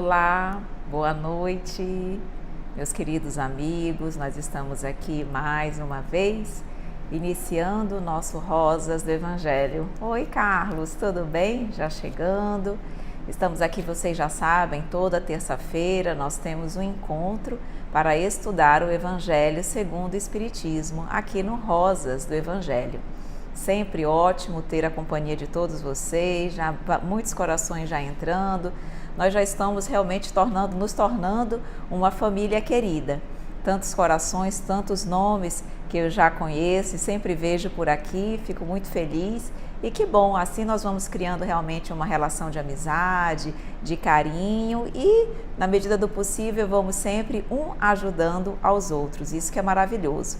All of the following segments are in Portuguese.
Olá, boa noite, meus queridos amigos. Nós estamos aqui mais uma vez, iniciando o nosso Rosas do Evangelho. Oi, Carlos, tudo bem? Já chegando. Estamos aqui, vocês já sabem, toda terça-feira nós temos um encontro para estudar o Evangelho segundo o Espiritismo, aqui no Rosas do Evangelho. Sempre ótimo ter a companhia de todos vocês, já muitos corações já entrando. Nós já estamos realmente nos tornando uma família querida. Tantos corações, tantos nomes que eu já conheço e sempre vejo por aqui, fico muito feliz. E que bom, assim nós vamos criando realmente uma relação de amizade, de carinho e, na medida do possível, vamos sempre um ajudando aos outros. Isso que é maravilhoso.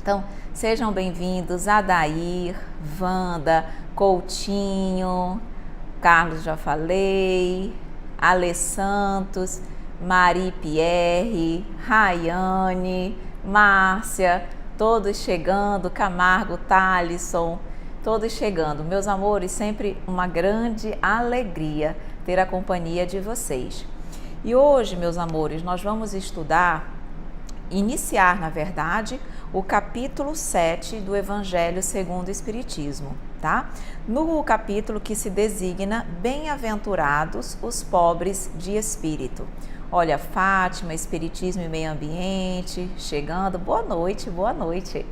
Então, sejam bem-vindos Adair, Wanda, Coutinho, Carlos já falei, Ale Santos, Mari Pierre, Rayane, Márcia, todos chegando, Camargo, Thalisson, todos chegando. Meus amores, sempre uma grande alegria ter a companhia de vocês. E hoje, meus amores, nós vamos iniciar, na verdade, o capítulo 7 do Evangelho segundo o Espiritismo, tá? No capítulo que se designa Bem-aventurados os pobres de espírito. Olha, Fátima, Espiritismo e Meio Ambiente, chegando. Boa noite, boa noite.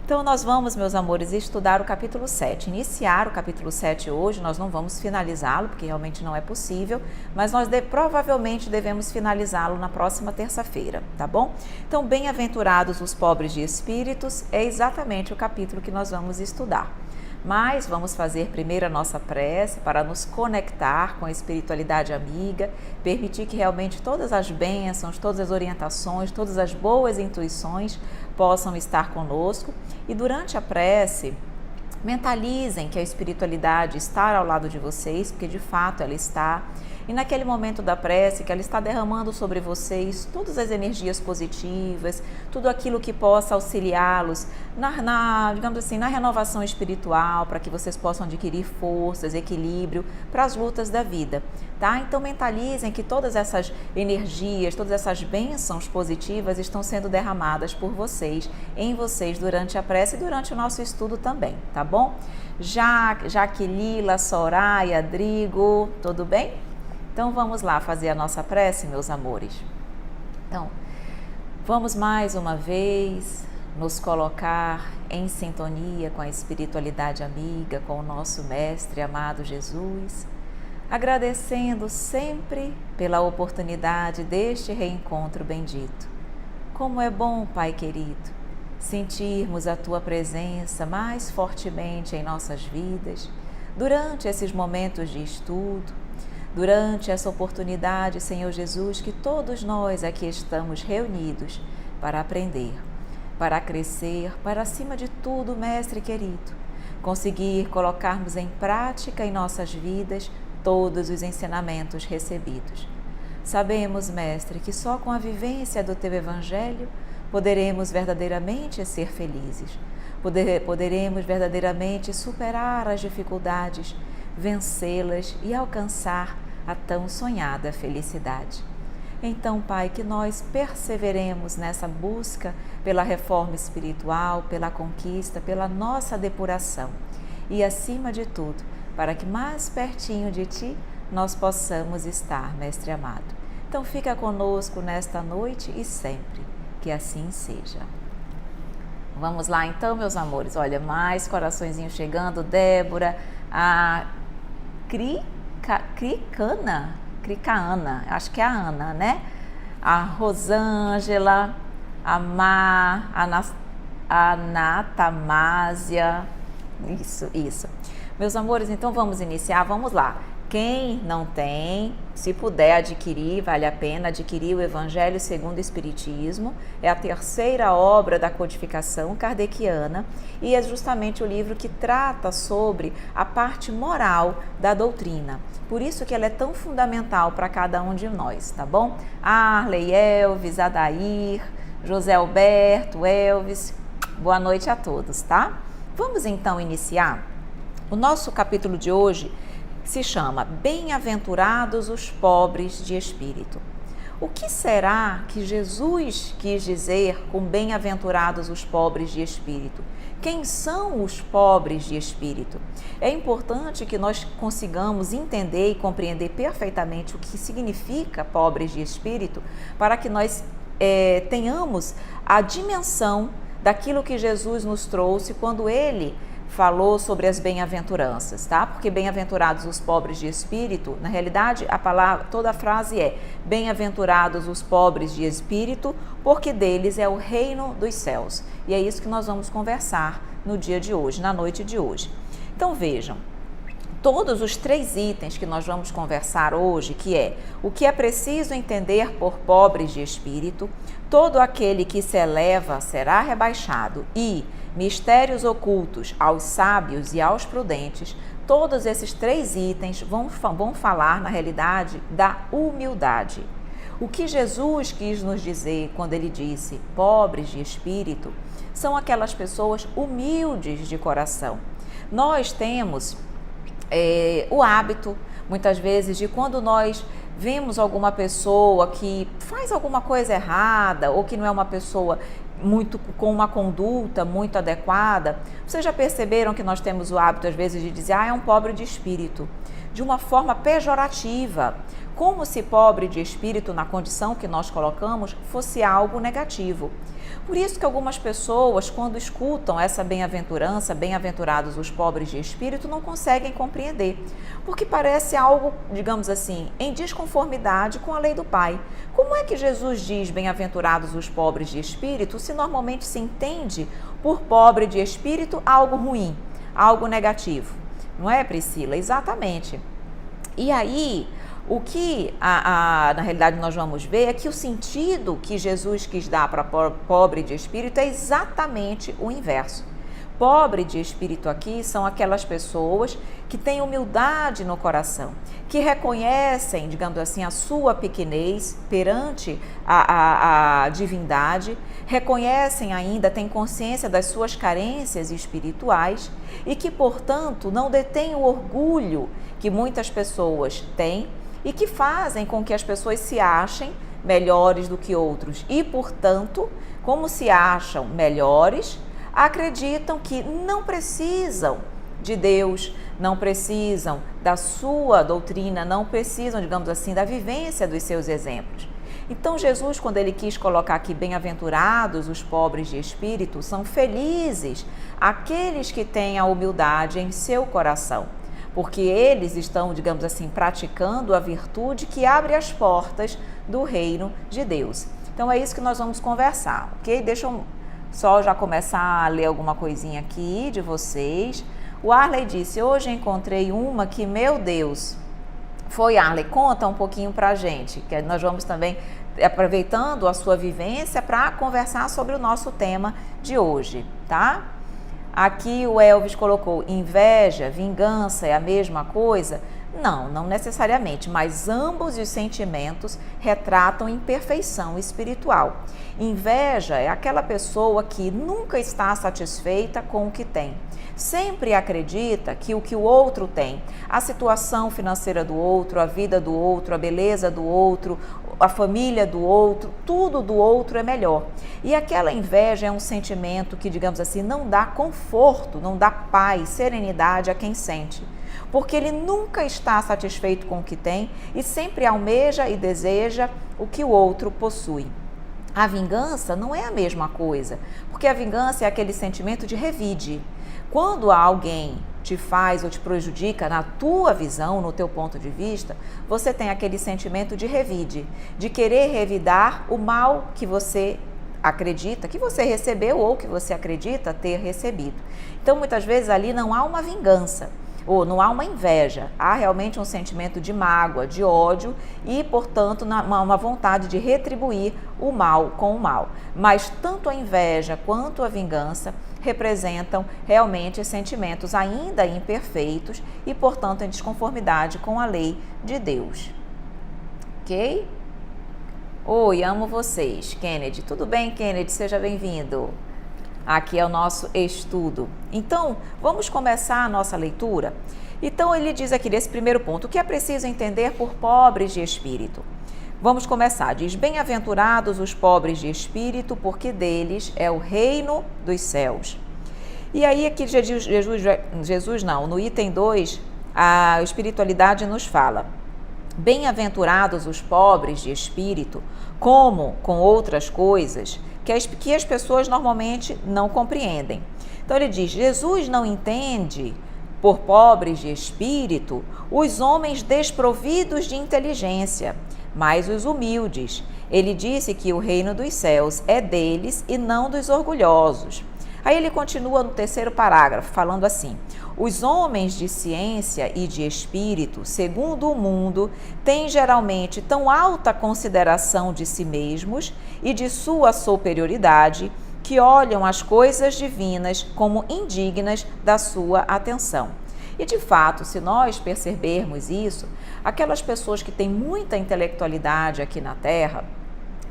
Então, nós vamos, meus amores, estudar o capítulo 7. Iniciar o capítulo 7 hoje, nós não vamos finalizá-lo, porque realmente não é possível, mas nós provavelmente devemos finalizá-lo na próxima terça-feira, tá bom? Então, Bem-aventurados os pobres de espíritos é exatamente o capítulo que nós vamos estudar. Mas vamos fazer primeiro a nossa prece para nos conectar com a espiritualidade amiga, permitir que realmente todas as bênçãos, todas as orientações, todas as boas intuições possam estar conosco. E durante a prece, mentalizem que a espiritualidade está ao lado de vocês, porque de fato ela está. E naquele momento da prece, que ela está derramando sobre vocês todas as energias positivas, tudo aquilo que possa auxiliá-los digamos assim, na renovação espiritual, para que vocês possam adquirir forças, equilíbrio para as lutas da vida, tá? Então mentalizem que todas essas energias, todas essas bênçãos positivas estão sendo derramadas por vocês, em vocês durante a prece e durante o nosso estudo também, tá bom? Jaque Lila, Soraya, Drigo, tudo bem? Então vamos lá fazer a nossa prece, meus amores. Então, vamos mais uma vez nos colocar em sintonia com a espiritualidade amiga, com o nosso Mestre amado Jesus, agradecendo sempre pela oportunidade deste reencontro bendito. Como é bom, Pai querido, sentirmos a Tua presença mais fortemente em nossas vidas, durante esses momentos de estudo, durante essa oportunidade, Senhor Jesus, que todos nós aqui estamos reunidos para aprender, para crescer, para, acima de tudo, Mestre querido, conseguir colocarmos em prática em nossas vidas todos os ensinamentos recebidos. Sabemos, Mestre, que só com a vivência do Teu Evangelho poderemos verdadeiramente ser felizes, poderemos verdadeiramente superar as dificuldades, vencê-las e alcançar a tão sonhada felicidade. Então, Pai, que nós perseveremos nessa busca pela reforma espiritual, pela conquista, pela nossa depuração e, acima de tudo, para que mais pertinho de Ti nós possamos estar, Mestre amado. Então, fica conosco nesta noite e sempre, que assim seja. Vamos lá então, meus amores. Olha, mais coraçõezinhos chegando. Débora, a Cricaana, acho que é a Ana, né? A Rosângela, a Má, a Natamásia, isso. Meus amores, então vamos iniciar, vamos lá. Quem não tem, se puder adquirir, vale a pena adquirir o Evangelho segundo o Espiritismo. É a terceira obra da codificação kardeciana e é justamente o livro que trata sobre a parte moral da doutrina. Por isso que ela é tão fundamental para cada um de nós, tá bom? Arley, Elvis, Adair, José Alberto, Elvis, boa noite a todos, tá? Vamos então iniciar. O nosso capítulo de hoje se chama Bem-aventurados os pobres de espírito. O que será que Jesus quis dizer com bem-aventurados os pobres de espírito? Quem são os pobres de espírito? É importante que nós consigamos entender e compreender perfeitamente o que significa pobres de espírito, para que nós tenhamos a dimensão daquilo que Jesus nos trouxe quando Ele falou sobre as bem-aventuranças, tá? Porque bem-aventurados os pobres de espírito, na realidade, a palavra, toda a frase é bem-aventurados os pobres de espírito, porque deles é o reino dos céus. E é isso que nós vamos conversar no dia de hoje, na noite de hoje. Então vejam, todos os 3 itens que nós vamos conversar hoje, que é o que é preciso entender por pobres de espírito, todo aquele que se eleva será rebaixado e mistérios ocultos aos sábios e aos prudentes, todos esses 3 itens vão falar, na realidade, da humildade. O que Jesus quis nos dizer quando Ele disse pobres de espírito, são aquelas pessoas humildes de coração. Nós temos o hábito, muitas vezes, de quando nós vemos alguma pessoa que faz alguma coisa errada ou que não é uma pessoa com uma conduta muito adequada, vocês já perceberam que nós temos o hábito, às vezes, de dizer, é um pobre de espírito, de uma forma pejorativa, como se pobre de espírito, na condição que nós colocamos, fosse algo negativo. Por isso que algumas pessoas, quando escutam essa bem-aventurança, bem-aventurados os pobres de espírito, não conseguem compreender, porque parece algo, digamos assim, em desconformidade com a lei do Pai. Como é que Jesus diz bem-aventurados os pobres de espírito, se normalmente se entende por pobre de espírito algo ruim, algo negativo? Não é, Priscila? Exatamente. E aí, o que na realidade nós vamos ver é que o sentido que Jesus quis dar para pobre de espírito é exatamente o inverso. Pobre de espírito aqui são aquelas pessoas que têm humildade no coração, que reconhecem, digamos assim, a sua pequenez perante a divindade, reconhecem ainda, têm consciência das suas carências espirituais e que, portanto, não detêm o orgulho que muitas pessoas têm e que fazem com que as pessoas se achem melhores do que outros e, portanto, como se acham melhores, acreditam que não precisam de Deus, não precisam da sua doutrina, não precisam, digamos assim, da vivência dos seus exemplos. Então, Jesus, quando Ele quis colocar aqui bem-aventurados os pobres de espírito, são felizes aqueles que têm a humildade em seu coração, porque eles estão, digamos assim, praticando a virtude que abre as portas do reino de Deus. Então, é isso que nós vamos conversar, ok? Deixa eu só já começar a ler alguma coisinha aqui de vocês. O Arley disse, hoje encontrei uma que, meu Deus, foi, Arley, conta um pouquinho pra gente, que nós vamos também, aproveitando a sua vivência, para conversar sobre o nosso tema de hoje, tá? Aqui o Elvis colocou, inveja, vingança é a mesma coisa? Não necessariamente, mas ambos os sentimentos retratam imperfeição espiritual. Inveja é aquela pessoa que nunca está satisfeita com o que tem. Sempre acredita que o outro tem, a situação financeira do outro, a vida do outro, a beleza do outro, a família do outro, tudo do outro é melhor. E aquela inveja é um sentimento que, digamos assim, não dá conforto, não dá paz, serenidade a quem sente. Porque ele nunca está satisfeito com o que tem e sempre almeja e deseja o que o outro possui. A vingança não é a mesma coisa, porque a vingança é aquele sentimento de revide. Quando alguém te faz ou te prejudica na tua visão, no teu ponto de vista, você tem aquele sentimento de revide, de querer revidar o mal que você acredita que você recebeu ou que você acredita ter recebido. Então, muitas vezes ali não há uma vingança, ou não há uma inveja, há realmente um sentimento de mágoa, de ódio e, portanto, uma vontade de retribuir o mal com o mal. Mas tanto a inveja quanto a vingança representam realmente sentimentos ainda imperfeitos e, portanto, em desconformidade com a lei de Deus. Ok? Oi, amo vocês. Kennedy, tudo bem, Kennedy? Seja bem-vindo. Aqui é o nosso estudo. Então, vamos começar a nossa leitura? Então, ele diz aqui nesse primeiro ponto, o que é preciso entender por pobres de espírito? Vamos começar. Diz, bem-aventurados os pobres de espírito, porque deles é o reino dos céus. E aí aqui Jesus não, no item 2, a espiritualidade nos fala, bem-aventurados os pobres de espírito, como com outras coisas que as pessoas normalmente não compreendem. Então ele diz, Jesus não entende por pobres de espírito os homens desprovidos de inteligência, mas os humildes. Ele disse que o reino dos céus é deles e não dos orgulhosos. Aí ele continua no terceiro parágrafo, falando assim, os homens de ciência e de espírito, segundo o mundo, têm geralmente tão alta consideração de si mesmos e de sua superioridade, que olham as coisas divinas como indignas da sua atenção. E de fato, se nós percebermos isso, aquelas pessoas que têm muita intelectualidade aqui na Terra,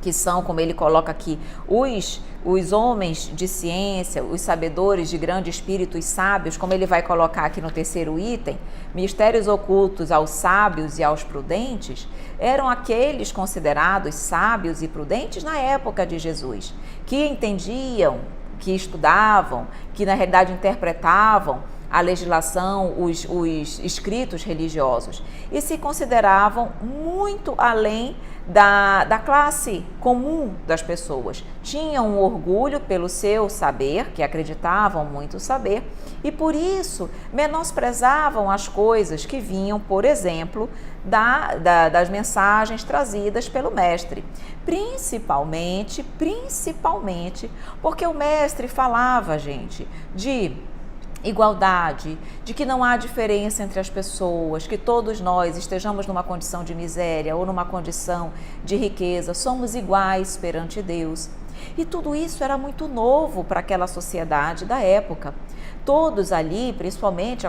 que são, como ele coloca aqui, os homens de ciência, os sabedores de grande espírito, os sábios, como ele vai colocar aqui no terceiro item, mistérios ocultos aos sábios e aos prudentes, eram aqueles considerados sábios e prudentes na época de Jesus, que entendiam, que estudavam, que na realidade interpretavam a legislação, os escritos religiosos, e se consideravam muito além da classe comum das pessoas. Tinham um orgulho pelo seu saber, que acreditavam muito saber, e por isso menosprezavam as coisas que vinham, por exemplo, das mensagens trazidas pelo mestre. Principalmente porque o mestre falava, gente, de igualdade, de que não há diferença entre as pessoas, que todos nós estejamos numa condição de miséria ou numa condição de riqueza, somos iguais perante Deus. E tudo isso era muito novo para aquela sociedade da época. Todos ali, principalmente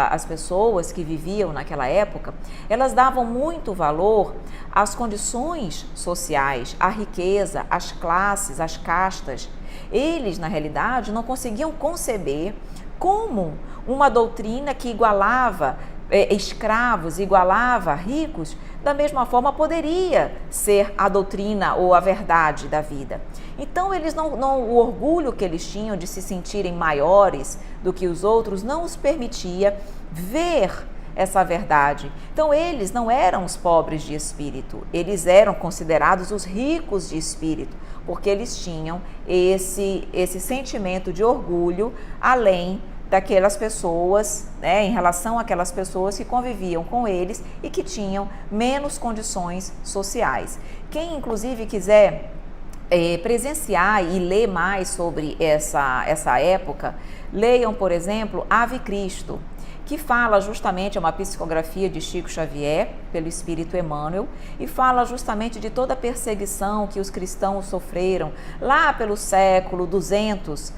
as pessoas que viviam naquela época, elas davam muito valor às condições sociais, à riqueza, às classes, às castas. Eles, na realidade, não conseguiam conceber como uma doutrina que igualava escravos, igualava ricos, da mesma forma poderia ser a doutrina ou a verdade da vida. Então, eles o orgulho que eles tinham de se sentirem maiores do que os outros não os permitia ver essa verdade. Então, eles não eram os pobres de espírito, eles eram considerados os ricos de espírito, porque eles tinham esse sentimento de orgulho além daquelas pessoas, né, em relação àquelas pessoas que conviviam com eles e que tinham menos condições sociais. Quem, inclusive, quiser presenciar e ler mais sobre essa época, leiam, por exemplo, Ave Cristo, que fala justamente, é uma psicografia de Chico Xavier, pelo Espírito Emmanuel, e fala justamente de toda a perseguição que os cristãos sofreram lá pelo século 200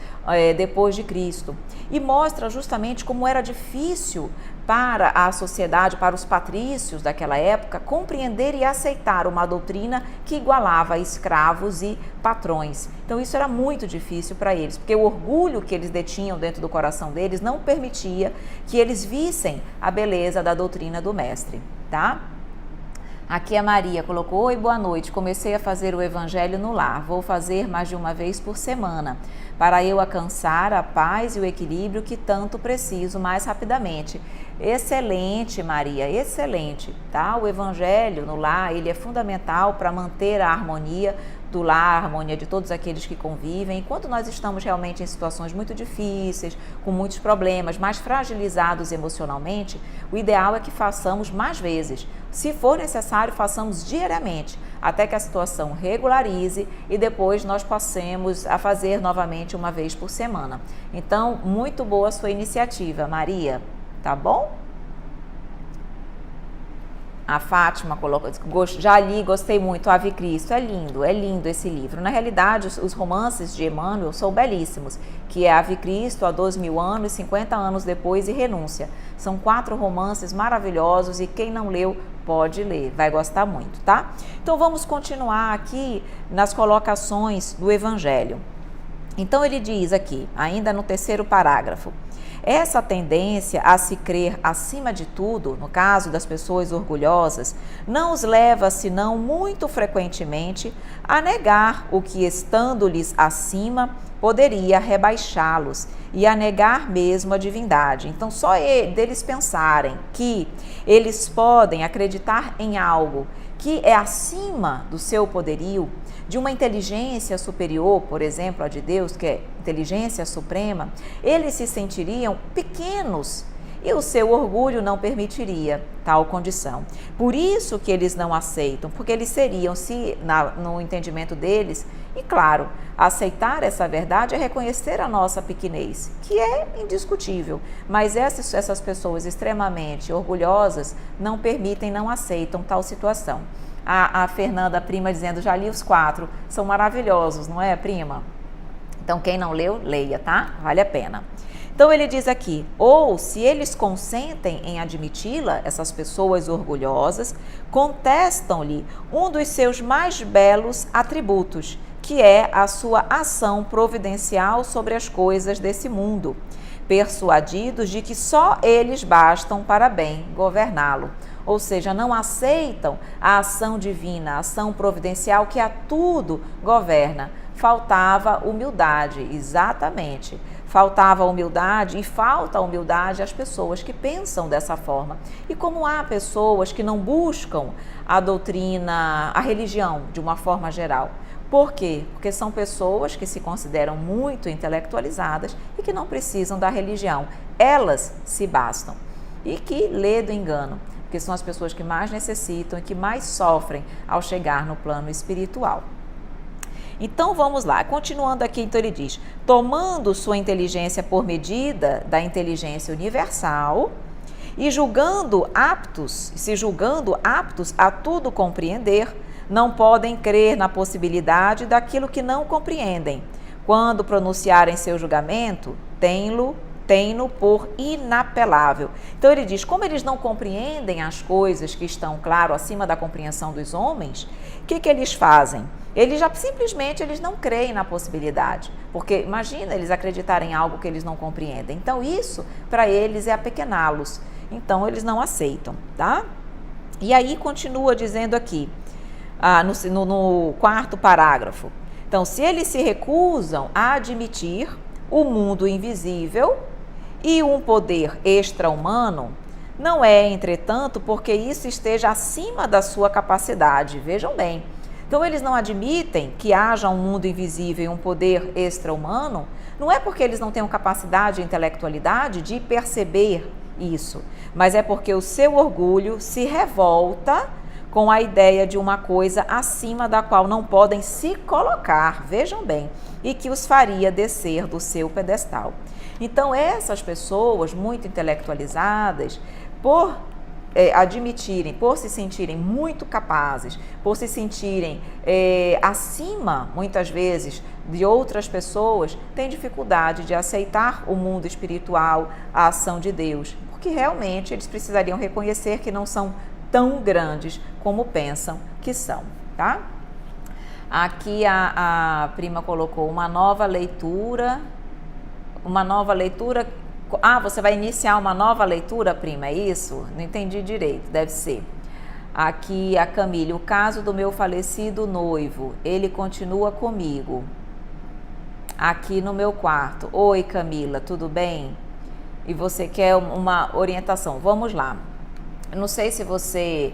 depois de Cristo, e mostra justamente como era difícil para a sociedade, para os patrícios daquela época, compreender e aceitar uma doutrina que igualava escravos e patrões. Então isso era muito difícil para eles, porque o orgulho que eles detinham dentro do coração deles não permitia que eles vissem a beleza da doutrina do mestre, tá? Aqui a Maria colocou, oi, boa noite, comecei a fazer o evangelho no lar, vou fazer mais de uma vez por semana, para eu alcançar a paz e o equilíbrio que tanto preciso mais rapidamente. Excelente, Maria, excelente, tá? O evangelho no lar, ele é fundamental para manter a harmonia do lar, a harmonia de todos aqueles que convivem. Enquanto nós estamos realmente em situações muito difíceis, com muitos problemas, mais fragilizados emocionalmente, o ideal é que façamos mais vezes. Se for necessário, façamos diariamente, até que a situação regularize e depois nós passemos a fazer novamente uma vez por semana. Então, muito boa a sua iniciativa, Maria, tá bom? A Fátima coloca, já li, gostei muito, Ave Cristo, é lindo esse livro. Na realidade, os romances de Emmanuel são belíssimos, que é Ave Cristo, há 2000 anos, 50 anos depois e Renúncia. São 4 romances maravilhosos e quem não leu pode ler, vai gostar muito, tá? Então vamos continuar aqui nas colocações do Evangelho. Então ele diz aqui, ainda no terceiro parágrafo, essa tendência a se crer acima de tudo, no caso das pessoas orgulhosas, não os leva, senão muito frequentemente, a negar o que, estando-lhes acima, poderia rebaixá-los e a negar mesmo a divindade. Então, só deles pensarem que eles podem acreditar em algo que é acima do seu poderio, de uma inteligência superior, por exemplo, a de Deus, que é inteligência suprema, eles se sentiriam pequenos e o seu orgulho não permitiria tal condição. Por isso que eles não aceitam, porque eles seriam, no entendimento deles, e claro, aceitar essa verdade é reconhecer a nossa pequenez, que é indiscutível, mas essas pessoas extremamente orgulhosas não permitem, não aceitam tal situação. A Fernanda, a prima, dizendo, já li os 4, são maravilhosos, não é, prima? Então, quem não leu, leia, tá? Vale a pena. Então, ele diz aqui, ou se eles consentem em admiti-la, essas pessoas orgulhosas, contestam-lhe um dos seus mais belos atributos, que é a sua ação providencial sobre as coisas desse mundo, persuadidos de que só eles bastam para bem governá-lo. Ou seja, não aceitam a ação divina, a ação providencial que a tudo governa. Faltava humildade, exatamente. Faltava humildade e falta humildade às pessoas que pensam dessa forma. E como há pessoas que não buscam a doutrina, a religião de uma forma geral. Por quê? Porque são pessoas que se consideram muito intelectualizadas e que não precisam da religião. Elas se bastam. E que lê do engano, porque são as pessoas que mais necessitam e que mais sofrem ao chegar no plano espiritual. Então vamos lá, continuando aqui, então ele diz, tomando sua inteligência por medida da inteligência universal e se julgando aptos a tudo compreender, não podem crer na possibilidade daquilo que não compreendem. Quando pronunciarem seu julgamento, têm-no por inapelável. Então ele diz, como eles não compreendem as coisas que estão, claro, acima da compreensão dos homens, o que eles fazem? Eles já simplesmente não creem na possibilidade, porque imagina eles acreditarem em algo que eles não compreendem. Então isso para eles é apequená-los. Então eles não aceitam, tá? E aí continua dizendo aqui, no quarto parágrafo. Então, se eles se recusam a admitir o mundo invisível e um poder extra-humano, não é, entretanto, porque isso esteja acima da sua capacidade. Vejam bem. Então, eles não admitem que haja um mundo invisível e um poder extra-humano, não é porque eles não tenham capacidade e intelectualidade de perceber isso, mas é porque o seu orgulho se revolta com a ideia de uma coisa acima da qual não podem se colocar, vejam bem, e que os faria descer do seu pedestal. Então, essas pessoas muito intelectualizadas, por admitirem, por se sentirem muito capazes, por se sentirem acima, muitas vezes, de outras pessoas, têm dificuldade de aceitar o mundo espiritual, a ação de Deus, porque realmente eles precisariam reconhecer que não são tão grandes como pensam que são, tá? Aqui a prima colocou uma nova leitura. Você vai iniciar uma nova leitura, prima, é isso? Não entendi direito, deve ser. Aqui a Camille, o caso do meu falecido noivo, ele continua comigo, aqui no meu quarto. Oi, Camila, tudo bem? E você quer uma orientação? Vamos lá. Não sei se você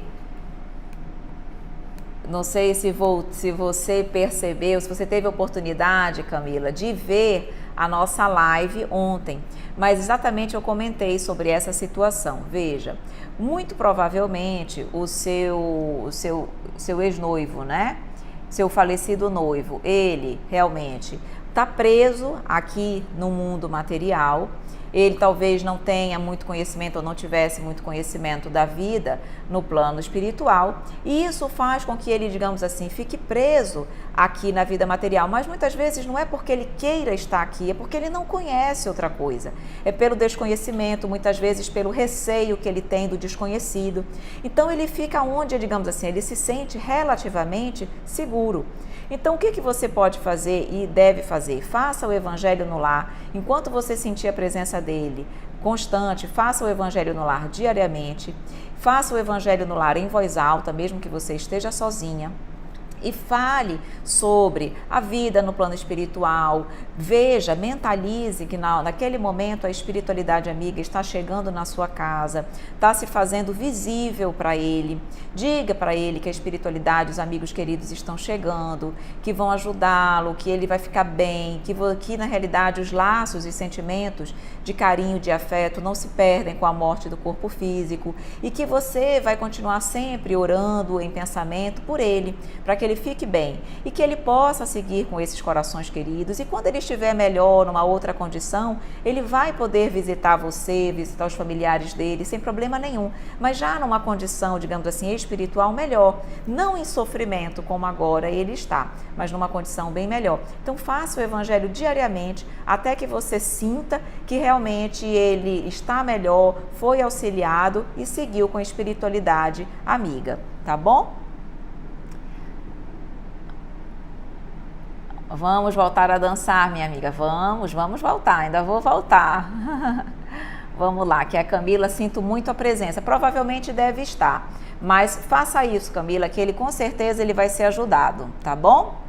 percebeu, se você teve oportunidade, Camila, de ver a nossa live ontem, mas exatamente eu comentei sobre essa situação. Veja, muito provavelmente o seu ex-noivo, né? Seu falecido noivo, ele realmente está preso aqui no mundo material. Ele talvez não tenha muito conhecimento ou não tivesse muito conhecimento da vida no plano espiritual, e isso faz com que ele, digamos assim, fique preso aqui na vida material, mas muitas vezes não é porque ele queira estar aqui, é porque ele não conhece outra coisa, é pelo desconhecimento, muitas vezes pelo receio que ele tem do desconhecido. Então ele fica onde, digamos assim, ele se sente relativamente seguro. Então, o que você pode fazer e deve fazer? Faça o Evangelho no lar, enquanto você sentir a presença dele constante, faça o Evangelho no lar diariamente, faça o Evangelho no lar em voz alta, mesmo que você esteja sozinha. E fale sobre a vida no plano espiritual, veja, mentalize que naquele momento a espiritualidade amiga está chegando na sua casa, está se fazendo visível para ele. Diga para ele que a espiritualidade, os amigos queridos estão chegando, que vão ajudá-lo, que ele vai ficar bem, que na realidade os laços e sentimentos de carinho, de afeto não se perdem com a morte do corpo físico e que você vai continuar sempre orando em pensamento por ele, para que ele fique bem e que ele possa seguir com esses corações queridos, e quando ele estiver melhor, numa outra condição, ele vai poder visitar você, visitar os familiares dele sem problema nenhum, mas já numa condição, digamos assim, espiritual melhor, não em sofrimento como agora ele está, mas numa condição bem melhor. Então faça o Evangelho diariamente até que você sinta que realmente ele está melhor, foi auxiliado e seguiu com a espiritualidade amiga, tá bom? Vamos voltar a dançar, minha amiga. Vamos voltar, ainda vou voltar. Vamos lá, que a Camila, sinto muito a presença. Provavelmente deve estar, mas faça isso, Camila, que ele com certeza ele vai ser ajudado, tá bom?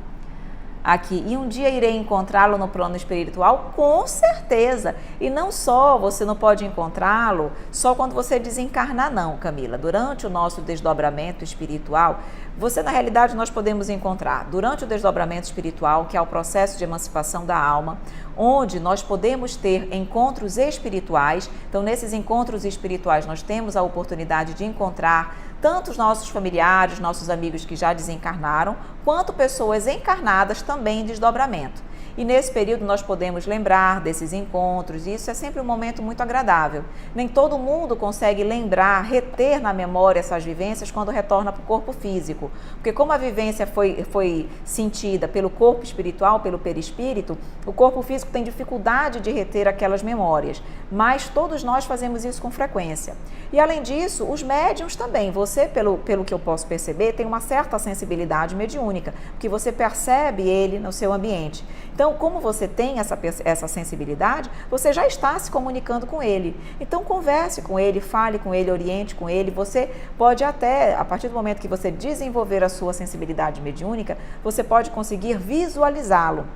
Aqui, e um dia irei encontrá-lo no plano espiritual? Com certeza! E não só, você não pode encontrá-lo só quando você desencarnar, não, Camila. Durante o nosso desdobramento espiritual, na realidade, nós podemos encontrar durante o desdobramento espiritual, que é o processo de emancipação da alma, onde nós podemos ter encontros espirituais. Então, nesses encontros espirituais, nós temos a oportunidade de encontrar tanto os nossos familiares, nossos amigos que já desencarnaram, quanto pessoas encarnadas também em desdobramento. E nesse período nós podemos lembrar desses encontros, e isso é sempre um momento muito agradável. Nem todo mundo consegue lembrar, reter na memória essas vivências quando retorna para o corpo físico. Porque como a vivência foi sentida pelo corpo espiritual, pelo perispírito, o corpo físico tem dificuldade de reter aquelas memórias. Mas todos nós fazemos isso com frequência. E além disso, os médiuns também. Você, pelo que eu posso perceber, tem uma certa sensibilidade mediúnica, porque você percebe ele no seu ambiente. Então, como você tem essa sensibilidade, você já está se comunicando com ele. Então, converse com ele, fale com ele, oriente com ele. Você pode até, a partir do momento que você desenvolver a sua sensibilidade mediúnica, você pode conseguir visualizá-lo.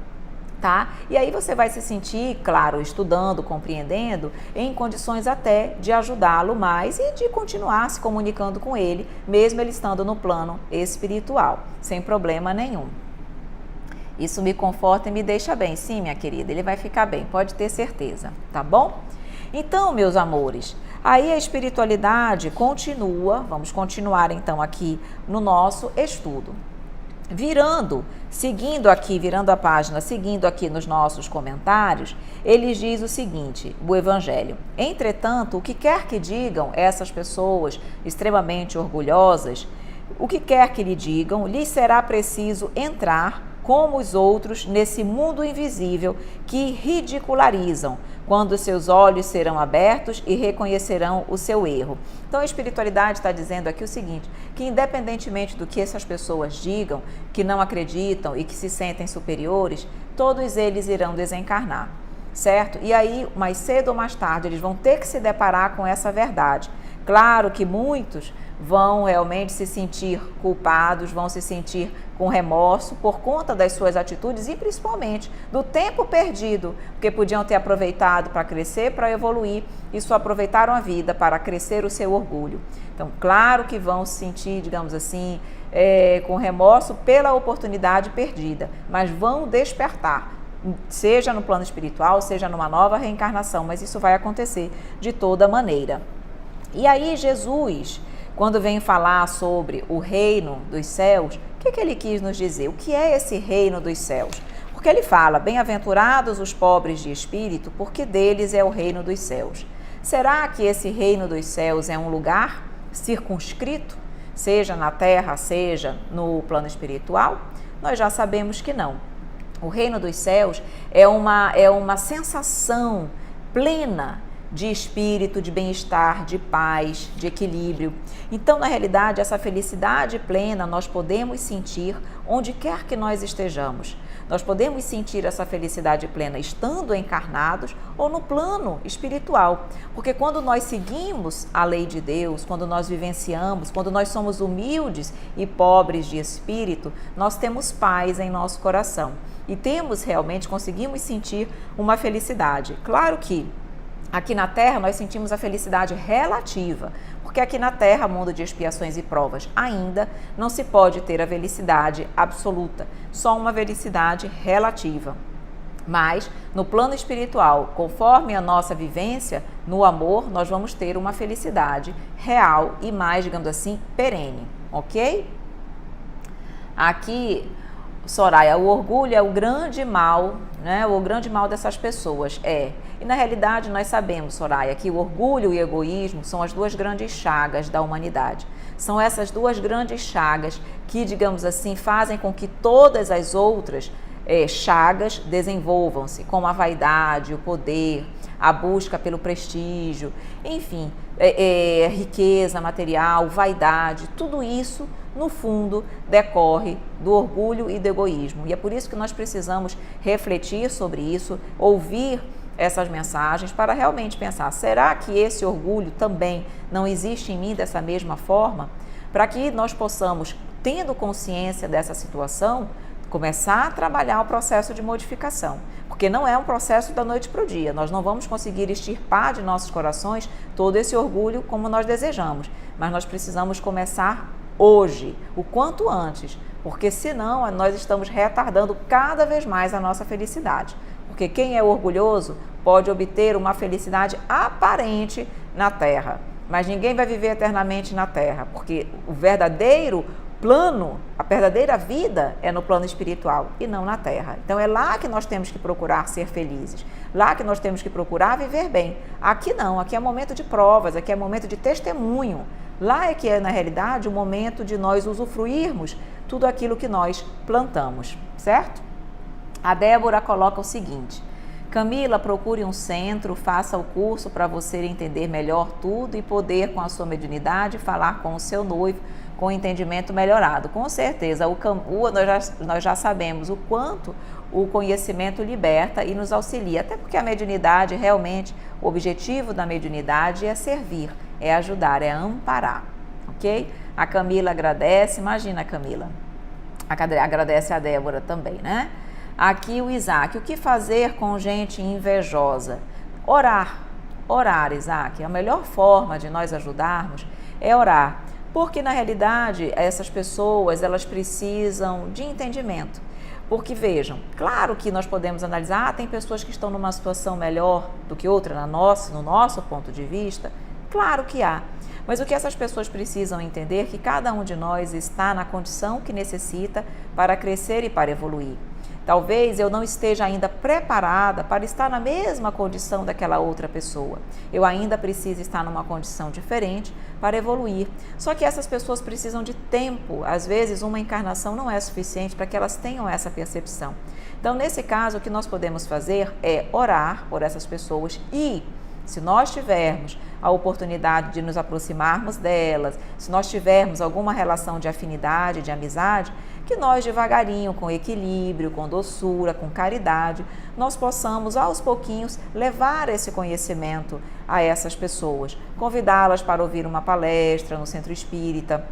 Tá? E aí você vai se sentir, claro, estudando, compreendendo, em condições até de ajudá-lo mais e de continuar se comunicando com ele, mesmo ele estando no plano espiritual, sem problema nenhum. Isso me conforta e me deixa bem. Sim, minha querida, ele vai ficar bem, pode ter certeza, tá bom? Então, meus amores, aí a espiritualidade continua, vamos continuar então aqui no nosso estudo. Virando a página, seguindo aqui nos nossos comentários, ele diz o seguinte, o Evangelho: entretanto, o que quer que digam essas pessoas extremamente orgulhosas, o que quer que lhe digam, lhes será preciso entrar como os outros nesse mundo invisível que ridicularizam, quando seus olhos serão abertos e reconhecerão o seu erro. Então a espiritualidade está dizendo aqui o seguinte, que independentemente do que essas pessoas digam, que não acreditam e que se sentem superiores, todos eles irão desencarnar, certo? E aí, mais cedo ou mais tarde, eles vão ter que se deparar com essa verdade. Claro que muitos vão realmente se sentir culpados, vão se sentir com remorso por conta das suas atitudes e principalmente do tempo perdido, porque podiam ter aproveitado para crescer, para evoluir, e só aproveitaram a vida para crescer o seu orgulho. Então, claro que vão se sentir, digamos assim, com remorso pela oportunidade perdida, mas vão despertar, seja no plano espiritual, seja numa nova reencarnação, mas isso vai acontecer de toda maneira. E aí Jesus, quando vem falar sobre o reino dos céus, o que ele quis nos dizer? O que é esse reino dos céus? Porque ele fala, bem-aventurados os pobres de espírito, porque deles é o reino dos céus. Será que esse reino dos céus é um lugar circunscrito, seja na terra, seja no plano espiritual? Nós já sabemos que não. O reino dos céus é uma sensação plena de espírito, de bem-estar, de paz, de equilíbrio. Então, na realidade, essa felicidade plena nós podemos sentir onde quer que nós estejamos. Nós podemos sentir essa felicidade plena estando encarnados ou no plano espiritual. Porque quando nós seguimos a lei de Deus, quando nós vivenciamos, quando nós somos humildes e pobres de espírito, nós temos paz em nosso coração. E conseguimos sentir uma felicidade. Claro que aqui na Terra nós sentimos a felicidade relativa, porque aqui na Terra, mundo de expiações e provas, ainda não se pode ter a felicidade absoluta, só uma felicidade relativa. Mas no plano espiritual, conforme a nossa vivência no amor, nós vamos ter uma felicidade real e mais, digamos assim, perene, ok? Aqui, Soraya, o orgulho é o grande mal, né? O grande mal dessas pessoas E na realidade nós sabemos, Soraya, que o orgulho e o egoísmo são as duas grandes chagas da humanidade. São essas duas grandes chagas que, digamos assim, fazem com que todas as outras chagas desenvolvam-se, como a vaidade, o poder, a busca pelo prestígio, enfim, riqueza material, vaidade, tudo isso no fundo decorre do orgulho e do egoísmo. E é por isso que nós precisamos refletir sobre isso, ouvir essas mensagens para realmente pensar, será que esse orgulho também não existe em mim dessa mesma forma? Para que nós possamos, tendo consciência dessa situação, começar a trabalhar o processo de modificação, porque não é um processo da noite para o dia. Nós não vamos conseguir extirpar de nossos corações todo esse orgulho como nós desejamos, mas nós precisamos começar hoje, o quanto antes, porque senão nós estamos retardando cada vez mais a nossa felicidade. Porque quem é orgulhoso pode obter uma felicidade aparente na Terra, mas ninguém vai viver eternamente na Terra, porque o verdadeiro plano, a verdadeira vida é no plano espiritual e não na Terra. Então é lá que nós temos que procurar ser felizes, lá que nós temos que procurar viver bem. Aqui não, aqui é momento de provas, aqui é momento de testemunho. Lá é que é, na realidade, o momento de nós usufruirmos tudo aquilo que nós plantamos, certo? A Débora coloca o seguinte: Camila, procure um centro, faça o curso para você entender melhor tudo e poder, com a sua mediunidade, falar com o seu noivo com entendimento melhorado. Com certeza, nós já sabemos o quanto o conhecimento liberta e nos auxilia, até porque a mediunidade, realmente, o objetivo da mediunidade é servir, é ajudar, é amparar, ok? A Camila agradece, imagina, Camila, agradece a Débora também, né? Aqui o Isaac, o que fazer com gente invejosa? Orar, Isaac, a melhor forma de nós ajudarmos é orar, porque na realidade essas pessoas, elas precisam de entendimento, porque vejam, claro que nós podemos analisar, tem pessoas que estão numa situação melhor do que outra no nosso ponto de vista, claro que há, mas o que essas pessoas precisam entender é que cada um de nós está na condição que necessita para crescer e para evoluir. Talvez eu não esteja ainda preparada para estar na mesma condição daquela outra pessoa. Eu ainda preciso estar numa condição diferente para evoluir. Só que essas pessoas precisam de tempo. Às vezes, uma encarnação não é suficiente para que elas tenham essa percepção. Então, nesse caso, o que nós podemos fazer é orar por essas pessoas e, se nós tivermos a oportunidade de nos aproximarmos delas, se nós tivermos alguma relação de afinidade, de amizade, que nós devagarinho, com equilíbrio, com doçura, com caridade, nós possamos aos pouquinhos levar esse conhecimento a essas pessoas, convidá-las para ouvir uma palestra no centro espírita,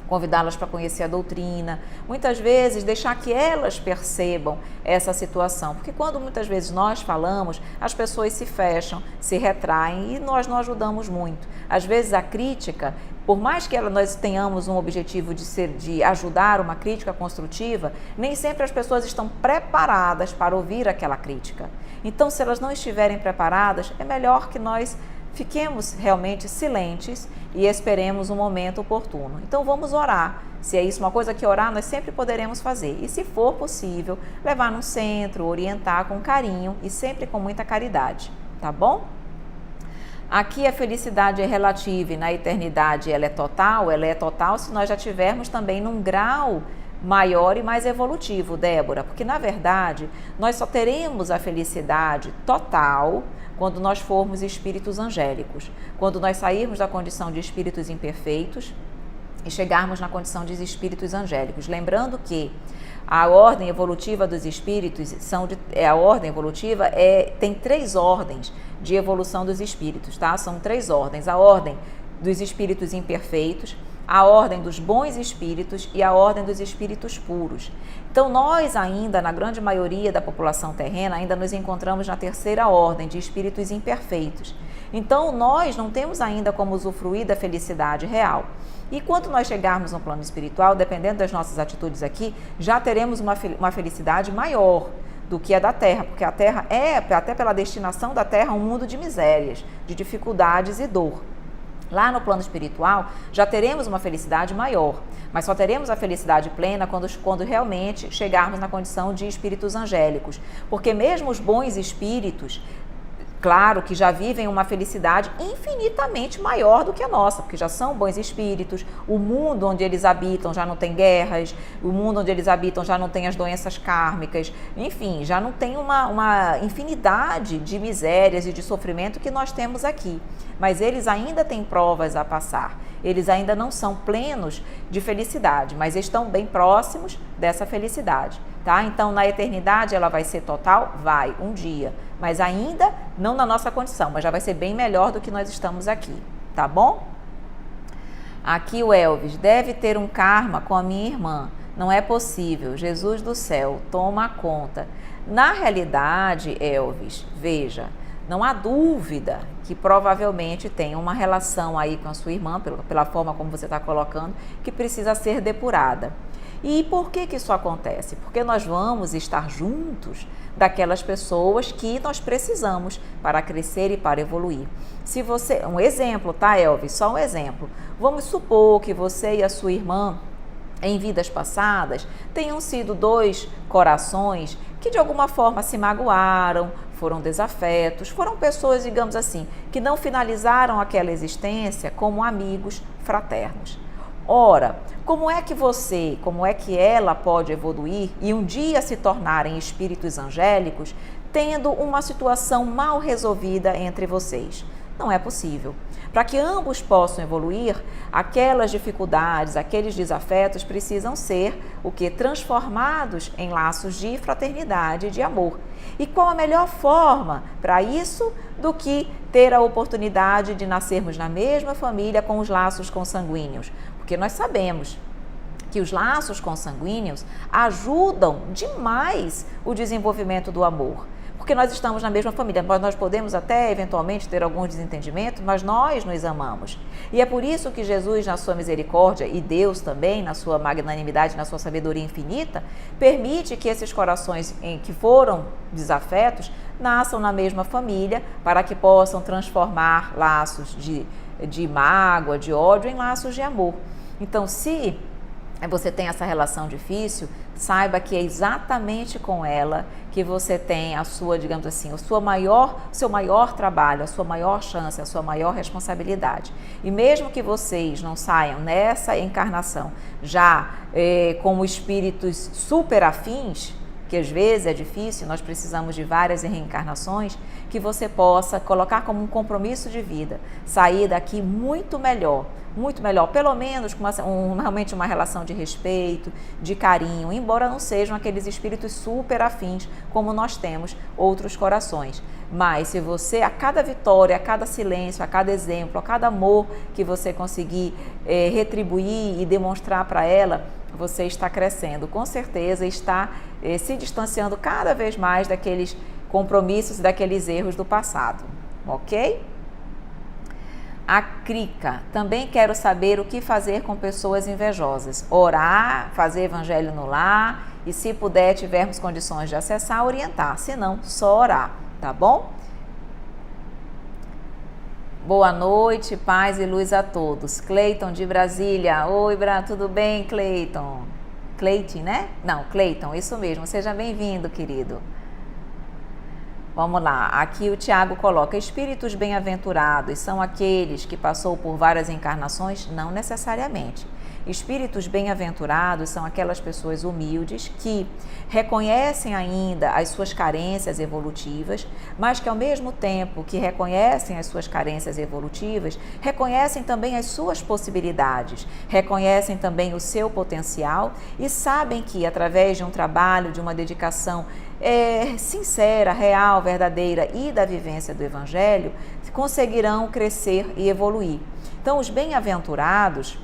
convidá-las para conhecer a doutrina, muitas vezes deixar que elas percebam essa situação, porque quando muitas vezes nós falamos, as pessoas se fecham, se retraem e nós não ajudamos muito. Às vezes a crítica, por mais que nós tenhamos um objetivo de ajudar, uma crítica construtiva, nem sempre as pessoas estão preparadas para ouvir aquela crítica. Então, se elas não estiverem preparadas, é melhor que nós fiquemos realmente silentes e esperemos um momento oportuno. Então vamos orar. Se é isso uma coisa que orar, nós sempre poderemos fazer. E se for possível, levar num centro, orientar com carinho e sempre com muita caridade, tá bom? Aqui a felicidade é relativa e na eternidade ela é total se nós já tivermos também num grau maior e mais evolutivo, Débora, porque na verdade nós só teremos a felicidade total quando nós formos espíritos angélicos, quando nós sairmos da condição de espíritos imperfeitos e chegarmos na condição de espíritos angélicos. Lembrando que a ordem evolutiva dos espíritos tem 3 ordens de evolução dos espíritos, tá? São 3 ordens: a ordem dos espíritos imperfeitos, a ordem dos bons espíritos e a ordem dos espíritos puros. Então nós ainda, na grande maioria da população terrena, ainda nos encontramos na 3ª ordem de espíritos imperfeitos. Então nós não temos ainda como usufruir da felicidade real. E quando nós chegarmos no plano espiritual, dependendo das nossas atitudes aqui, já teremos uma felicidade maior do que a da Terra, porque a Terra é, até pela destinação da Terra, um mundo de misérias, de dificuldades e dor. Lá no plano espiritual, já teremos uma felicidade maior, mas só teremos a felicidade plena quando realmente chegarmos na condição de espíritos angélicos, porque mesmo os bons espíritos, claro que já vivem uma felicidade infinitamente maior do que a nossa, porque já são bons espíritos, o mundo onde eles habitam já não tem guerras, o mundo onde eles habitam já não tem as doenças kármicas, enfim, já não tem uma infinidade de misérias e de sofrimento que nós temos aqui. Mas eles ainda têm provas a passar, eles ainda não são plenos de felicidade, mas estão bem próximos dessa felicidade, tá? Então, na eternidade ela vai ser total? Vai, um dia, mas ainda não na nossa condição, mas já vai ser bem melhor do que nós estamos aqui, tá bom? Aqui o Elvis: deve ter um karma com a minha irmã, não é possível, Jesus do céu, toma conta. Na realidade, Elvis, veja, não há dúvida que provavelmente tem uma relação aí com a sua irmã, pela forma como você está colocando, que precisa ser depurada. E por que isso acontece? Porque nós vamos estar juntos daquelas pessoas que nós precisamos para crescer e para evoluir. Se você, um exemplo, tá, Elvis? Só um exemplo. Vamos supor que você e a sua irmã, em vidas passadas, tenham sido 2 corações que de alguma forma se magoaram, foram desafetos, foram pessoas, digamos assim, que não finalizaram aquela existência como amigos fraternos. Ora, como é que ela pode evoluir e um dia se tornarem espíritos angélicos, tendo uma situação mal resolvida entre vocês? Não é possível. Para que ambos possam evoluir, aquelas dificuldades, aqueles desafetos precisam ser transformados em laços de fraternidade e de amor. E qual a melhor forma para isso do que ter a oportunidade de nascermos na mesma família com os laços consanguíneos? Porque nós sabemos que os laços consanguíneos ajudam demais o desenvolvimento do amor. Porque nós estamos na mesma família, nós podemos até eventualmente ter alguns desentendimentos, mas nós nos amamos. E é por isso que Jesus, na sua misericórdia, e Deus também, na sua magnanimidade, na sua sabedoria infinita, permite que esses corações que foram desafetos nasçam na mesma família, para que possam transformar laços de mágoa, de ódio, em laços de amor. Então, se você tem essa relação difícil, saiba que é exatamente com ela que você tem a sua, digamos assim, o seu maior trabalho, a sua maior chance, a sua maior responsabilidade. E mesmo que vocês não saiam nessa encarnação já como espíritos super afins, que às vezes é difícil, nós precisamos de várias reencarnações, que você possa colocar como um compromisso de vida, sair daqui muito melhor, pelo menos com realmente uma relação de respeito, de carinho, embora não sejam aqueles espíritos super afins como nós temos outros corações. Mas se você, a cada vitória, a cada silêncio, a cada exemplo, a cada amor que você conseguir retribuir e demonstrar para ela, você está crescendo, com certeza está se distanciando cada vez mais daqueles compromissos e daqueles erros do passado, ok? A Crica: também quero saber o que fazer com pessoas invejosas. Orar, fazer evangelho no lar e, se puder, tivermos condições de acessar, orientar. Se não, só orar, tá bom? Boa noite, paz e luz a todos. Cleiton de Brasília. Oi, tudo bem, Cleiton? Cleiton, né? Não, Cleiton, isso mesmo. Seja bem-vindo, querido. Vamos lá, aqui o Tiago coloca: espíritos bem-aventurados são aqueles que passou por várias encarnações? Não necessariamente. Espíritos bem-aventurados são aquelas pessoas humildes que reconhecem ainda as suas carências evolutivas, mas que ao mesmo tempo que reconhecem as suas carências evolutivas, reconhecem também as suas possibilidades, reconhecem também o seu potencial e sabem que através de um trabalho, de uma dedicação sincera, real, verdadeira e da vivência do Evangelho, conseguirão crescer e evoluir. Então, os bem-aventurados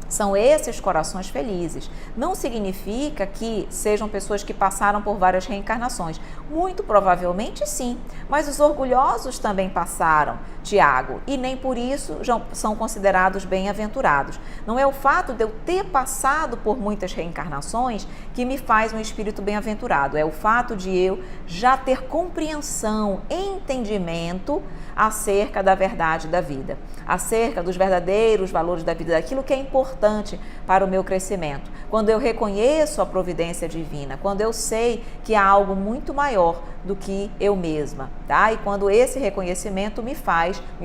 são esses corações felizes. Não significa que sejam pessoas que passaram por várias reencarnações. Muito provavelmente sim, mas os orgulhosos também passaram, Tiago, e nem por isso já são considerados bem-aventurados. Não é o fato de eu ter passado por muitas reencarnações que me faz um espírito bem-aventurado. É o fato de eu já ter compreensão, entendimento acerca da verdade da vida, acerca dos verdadeiros valores da vida, daquilo que é importante para o meu crescimento. Quando eu reconheço a providência divina, quando eu sei que há algo muito maior do que eu mesma, tá? E quando esse reconhecimento me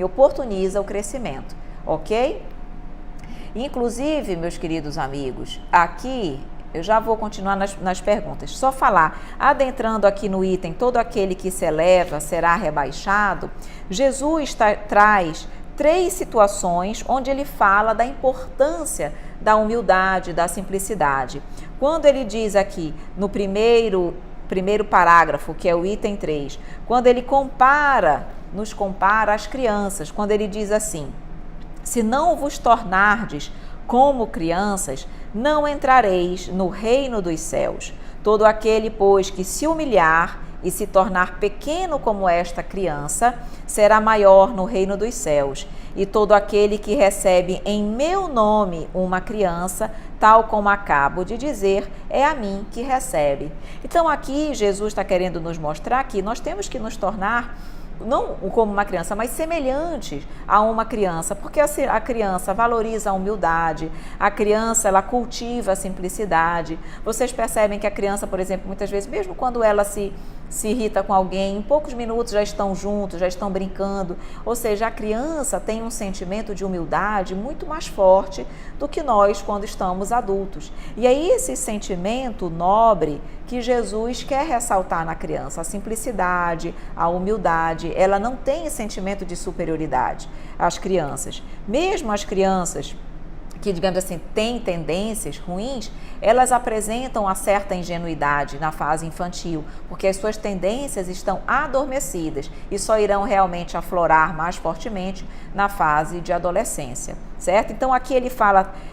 oportuniza o crescimento, ok? Inclusive, meus queridos amigos, aqui eu já vou continuar nas perguntas. Só falar, adentrando aqui no item, todo aquele que se eleva será rebaixado, Jesus traz 3 situações onde ele fala da importância da humildade, da simplicidade. Quando ele diz aqui, no primeiro parágrafo, que é o item 3, quando ele nos compara às crianças, quando ele diz assim, se não vos tornardes como crianças, não entrareis no reino dos céus. Todo aquele, pois, que se humilhar e se tornar pequeno como esta criança, será maior no reino dos céus. E todo aquele que recebe em meu nome uma criança, tal como acabo de dizer, é a mim que recebe. Então aqui Jesus está querendo nos mostrar que nós temos que nos tornar não como uma criança, mas semelhantes a uma criança, porque a criança valoriza a humildade, a criança ela cultiva a simplicidade. Vocês percebem que a criança, por exemplo, muitas vezes, mesmo quando ela se irrita com alguém, em poucos minutos já estão juntos, já estão brincando. Ou seja, a criança tem um sentimento de humildade muito mais forte do que nós quando estamos adultos. E é esse sentimento nobre que Jesus quer ressaltar na criança, a simplicidade, a humildade. Ela não tem sentimento de superioridade, as crianças. Mesmo as crianças que, digamos assim, têm tendências ruins, elas apresentam uma certa ingenuidade na fase infantil, porque as suas tendências estão adormecidas e só irão realmente aflorar mais fortemente na fase de adolescência, certo? Então aqui ele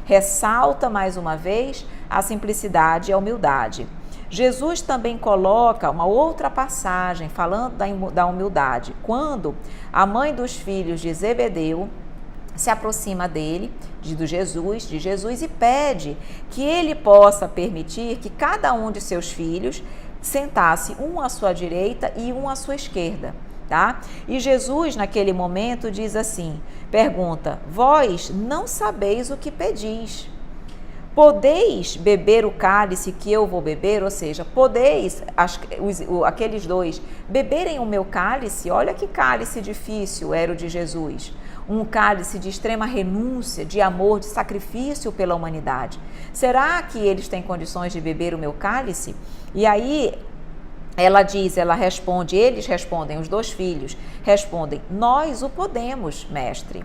ressalta mais uma vez a simplicidade e a humildade. Jesus também coloca uma outra passagem falando da humildade, quando a mãe dos filhos de Zebedeu se aproxima dele, de Jesus, e pede que ele possa permitir que cada um de seus filhos sentasse um à sua direita e um à sua esquerda, tá? E Jesus, naquele momento, diz assim, pergunta, vós não sabeis o que pedis. Podeis beber o cálice que eu vou beber? Ou seja, podeis, aqueles dois, beberem o meu cálice? Olha que cálice difícil era o de Jesus. Um cálice de extrema renúncia, de amor, de sacrifício pela humanidade. Será que eles têm condições de beber o meu cálice? E aí eles respondem, os 2 filhos respondem, nós o podemos, mestre.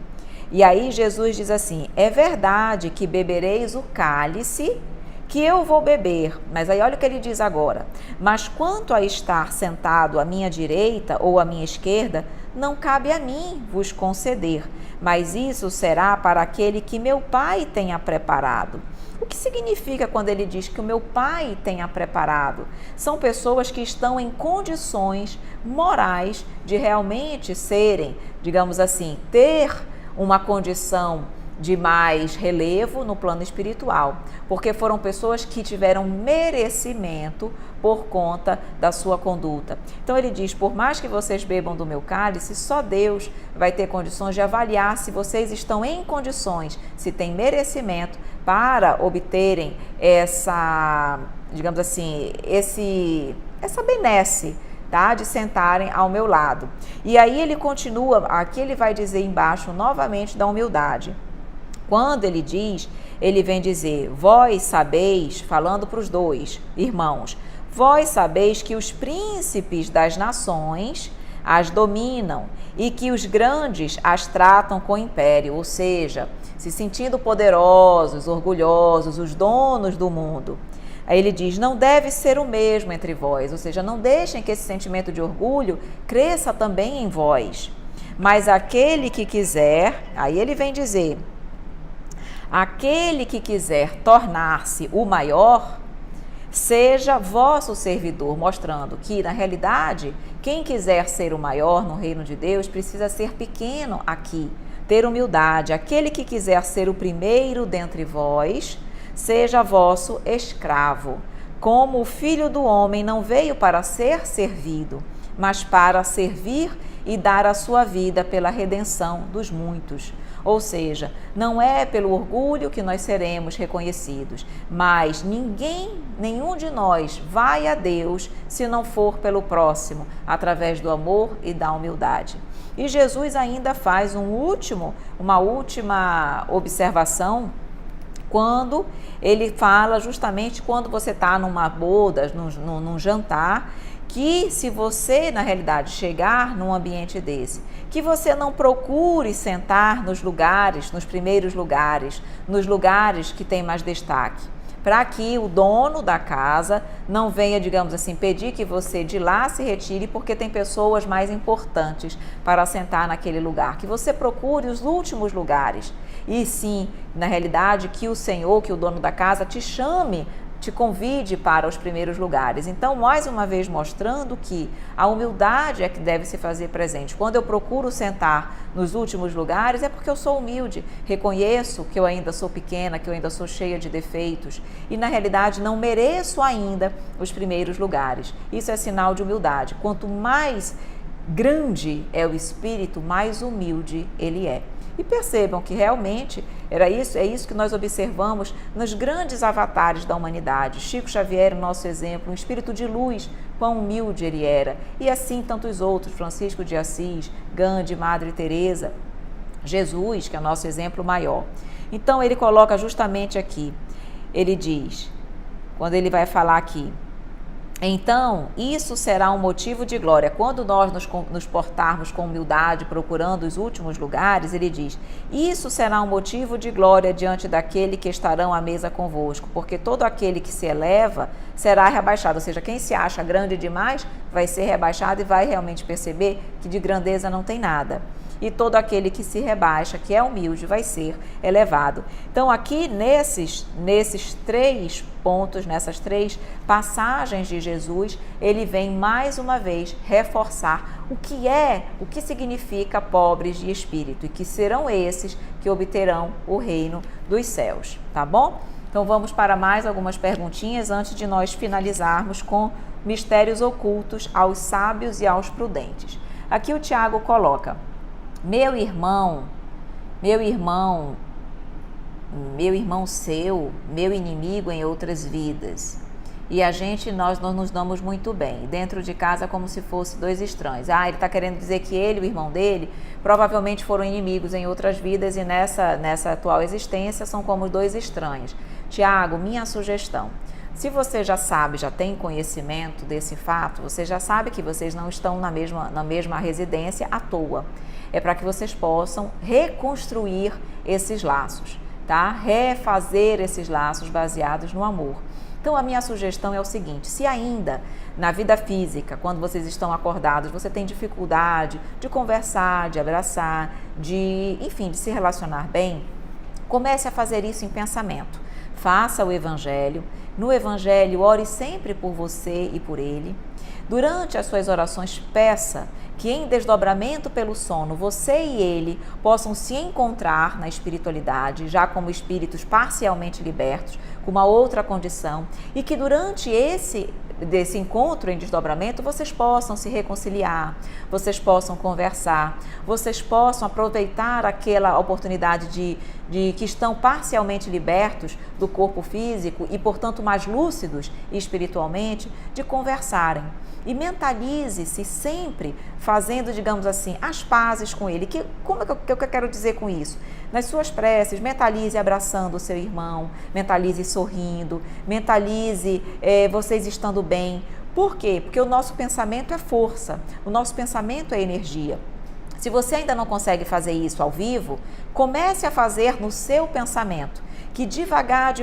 E aí Jesus diz assim, é verdade que bebereis o cálice que eu vou beber, mas aí olha o que ele diz agora, mas quanto a estar sentado à minha direita ou à minha esquerda, não cabe a mim vos conceder, mas isso será para aquele que meu Pai tenha preparado. O que significa quando ele diz que o meu Pai tenha preparado? São pessoas que estão em condições morais de realmente serem, digamos assim, ter uma condição de mais relevo no plano espiritual, porque foram pessoas que tiveram merecimento por conta da sua conduta. Então ele diz, por mais que vocês bebam do meu cálice, só Deus vai ter condições de avaliar se vocês estão em condições, se têm merecimento para obterem essa, digamos assim, essa benesse, tá? De sentarem ao meu lado. E aí ele continua, aqui ele vai dizer embaixo novamente da humildade. Quando ele diz, ele vem dizer, vós sabeis, falando para os dois irmãos, vós sabeis que os príncipes das nações as dominam e que os grandes as tratam com império, ou seja, se sentindo poderosos, orgulhosos, os donos do mundo. Aí ele diz, não deve ser o mesmo entre vós, ou seja, não deixem que esse sentimento de orgulho cresça também em vós. Mas aquele que quiser, aí ele vem dizer, aquele que quiser tornar-se o maior, seja vosso servidor, mostrando que, na realidade, quem quiser ser o maior no reino de Deus precisa ser pequeno aqui, ter humildade. Aquele que quiser ser o primeiro dentre vós, seja vosso escravo. Como o Filho do Homem não veio para ser servido, mas para servir e dar a sua vida pela redenção dos muitos. Ou seja, não é pelo orgulho que nós seremos reconhecidos, mas nenhum de nós vai a Deus se não for pelo próximo, através do amor e da humildade. E Jesus ainda faz uma última observação, quando ele fala justamente quando você está numa boda, num jantar, que se você, na realidade, chegar num ambiente desse, que você não procure sentar nos primeiros lugares, nos lugares que tem mais destaque, para que o dono da casa não venha, digamos assim, pedir que você de lá se retire porque tem pessoas mais importantes para sentar naquele lugar, que você procure os últimos lugares e sim, na realidade, que o Senhor, que o dono da casa te chame, te convide para os primeiros lugares. Então, mais uma vez mostrando que a humildade é que deve se fazer presente. Quando eu procuro sentar nos últimos lugares, é porque eu sou humilde, reconheço que eu ainda sou pequena, que eu ainda sou cheia de defeitos e, na realidade, não mereço ainda os primeiros lugares. Isso é sinal de humildade. Quanto mais grande é o espírito, mais humilde ele é. E percebam que realmente é isso que nós observamos nos grandes avatares da humanidade. Chico Xavier, o nosso exemplo, um espírito de luz, quão humilde ele era. E assim tantos outros, Francisco de Assis, Gandhi, Madre Teresa, Jesus, que é o nosso exemplo maior. Então ele coloca justamente aqui, ele diz, quando ele vai falar aqui, então, isso será um motivo de glória. Quando nós nos portarmos com humildade, procurando os últimos lugares, ele diz, isso será um motivo de glória diante daquele que estarão à mesa convosco, porque todo aquele que se eleva será rebaixado, ou seja, quem se acha grande demais vai ser rebaixado e vai realmente perceber que de grandeza não tem nada. E todo aquele que se rebaixa, que é humilde, vai ser elevado. Então, aqui nesses 3 pontos, nessas 3 passagens de Jesus, ele vem mais uma vez reforçar o que significa pobres de espírito e que serão esses que obterão o reino dos céus, tá bom? Então, vamos para mais algumas perguntinhas antes de nós finalizarmos com mistérios ocultos aos sábios e aos prudentes. Aqui o Tiago coloca: meu irmão seu, meu inimigo em outras vidas. E nós não nos damos muito bem. Dentro de casa, como se fosse 2 estranhos. Ele está querendo dizer que ele e o irmão dele provavelmente foram inimigos em outras vidas e nessa atual existência são como 2 estranhos. Tiago, minha sugestão: se você já sabe, já tem conhecimento desse fato, você já sabe que vocês não estão na mesma residência à toa. É para que vocês possam reconstruir esses laços, tá? Refazer esses laços baseados no amor. Então, a minha sugestão é o seguinte: se ainda na vida física, quando vocês estão acordados, você tem dificuldade de conversar, de abraçar, de se relacionar bem, comece a fazer isso em pensamento. Faça o Evangelho. No Evangelho, ore sempre por você e por ele. Durante as suas orações, peça que em desdobramento pelo sono, você e ele possam se encontrar na espiritualidade, já como espíritos parcialmente libertos, com uma outra condição, e que durante desse encontro em desdobramento, vocês possam se reconciliar, vocês possam conversar, vocês possam aproveitar aquela oportunidade de que estão parcialmente libertos do corpo físico e, portanto, mais lúcidos espiritualmente, de conversarem. e mentalize-se sempre fazendo, digamos assim, as pazes com ele. Como é que eu quero dizer com isso? Nas suas preces, mentalize abraçando o seu irmão, mentalize sorrindo, mentalize vocês estando bem. Por quê? Porque o nosso pensamento é força, o nosso pensamento é energia. Se você ainda não consegue fazer isso ao vivo, comece a fazer no seu pensamento, que devagar,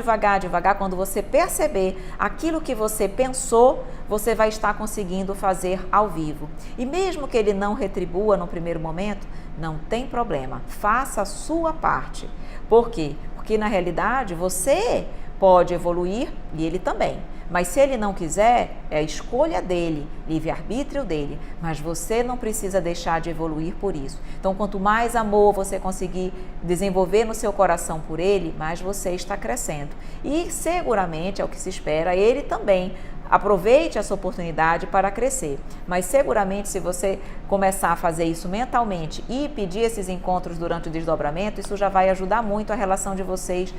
quando você perceber aquilo que você pensou, você vai estar conseguindo fazer ao vivo. E mesmo que ele não retribua no primeiro momento, não tem problema, faça a sua parte. Por quê? Porque na realidade você pode evoluir e ele também. Mas se ele não quiser, é a escolha dele, livre-arbítrio dele. Mas você não precisa deixar de evoluir por isso. Então, quanto mais amor você conseguir desenvolver no seu coração por ele, mais você está crescendo. E seguramente, é o que se espera, ele também aproveite essa oportunidade para crescer. Mas seguramente, se você começar a fazer isso mentalmente e pedir esses encontros durante o desdobramento, isso já vai ajudar muito a relação de vocês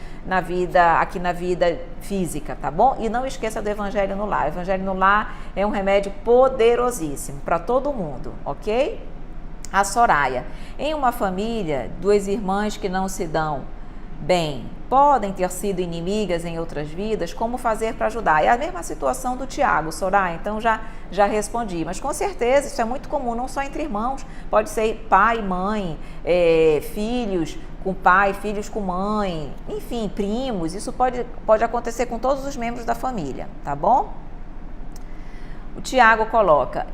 aqui na vida física, tá bom? E não esqueça do Evangelho no Lar. O Evangelho no Lar é um remédio poderosíssimo para todo mundo, ok? A Soraya. Em uma família, duas irmãs que não se dão bem, podem ter sido inimigas em outras vidas, como fazer para ajudar? É a mesma situação do Tiago, Soraya, então já respondi, mas com certeza isso é muito comum, não só entre irmãos, pode ser pai, mãe, filhos com pai, filhos com mãe, enfim, primos, isso pode acontecer com todos os membros da família, tá bom? O Tiago coloca: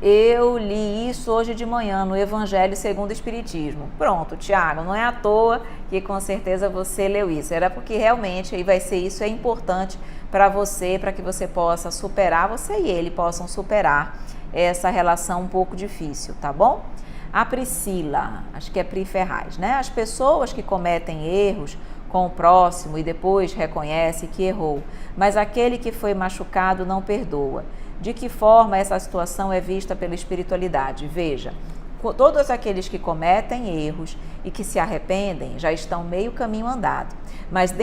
eu li isso hoje de manhã no Evangelho segundo o Espiritismo. Pronto, Tiago, não é à toa que com certeza você leu isso. Era porque realmente aí vai ser isso, é importante para você, para que você possa superar, você e ele possam superar essa relação um pouco difícil, tá bom? A Priscila, acho que é Pri Ferraz, né? As pessoas que cometem erros com o próximo e depois reconhece que errou, mas aquele que foi machucado não perdoa. De que forma essa situação é vista pela espiritualidade? Veja, todos aqueles que cometem erros e que se arrependem já estão meio caminho andado. Mas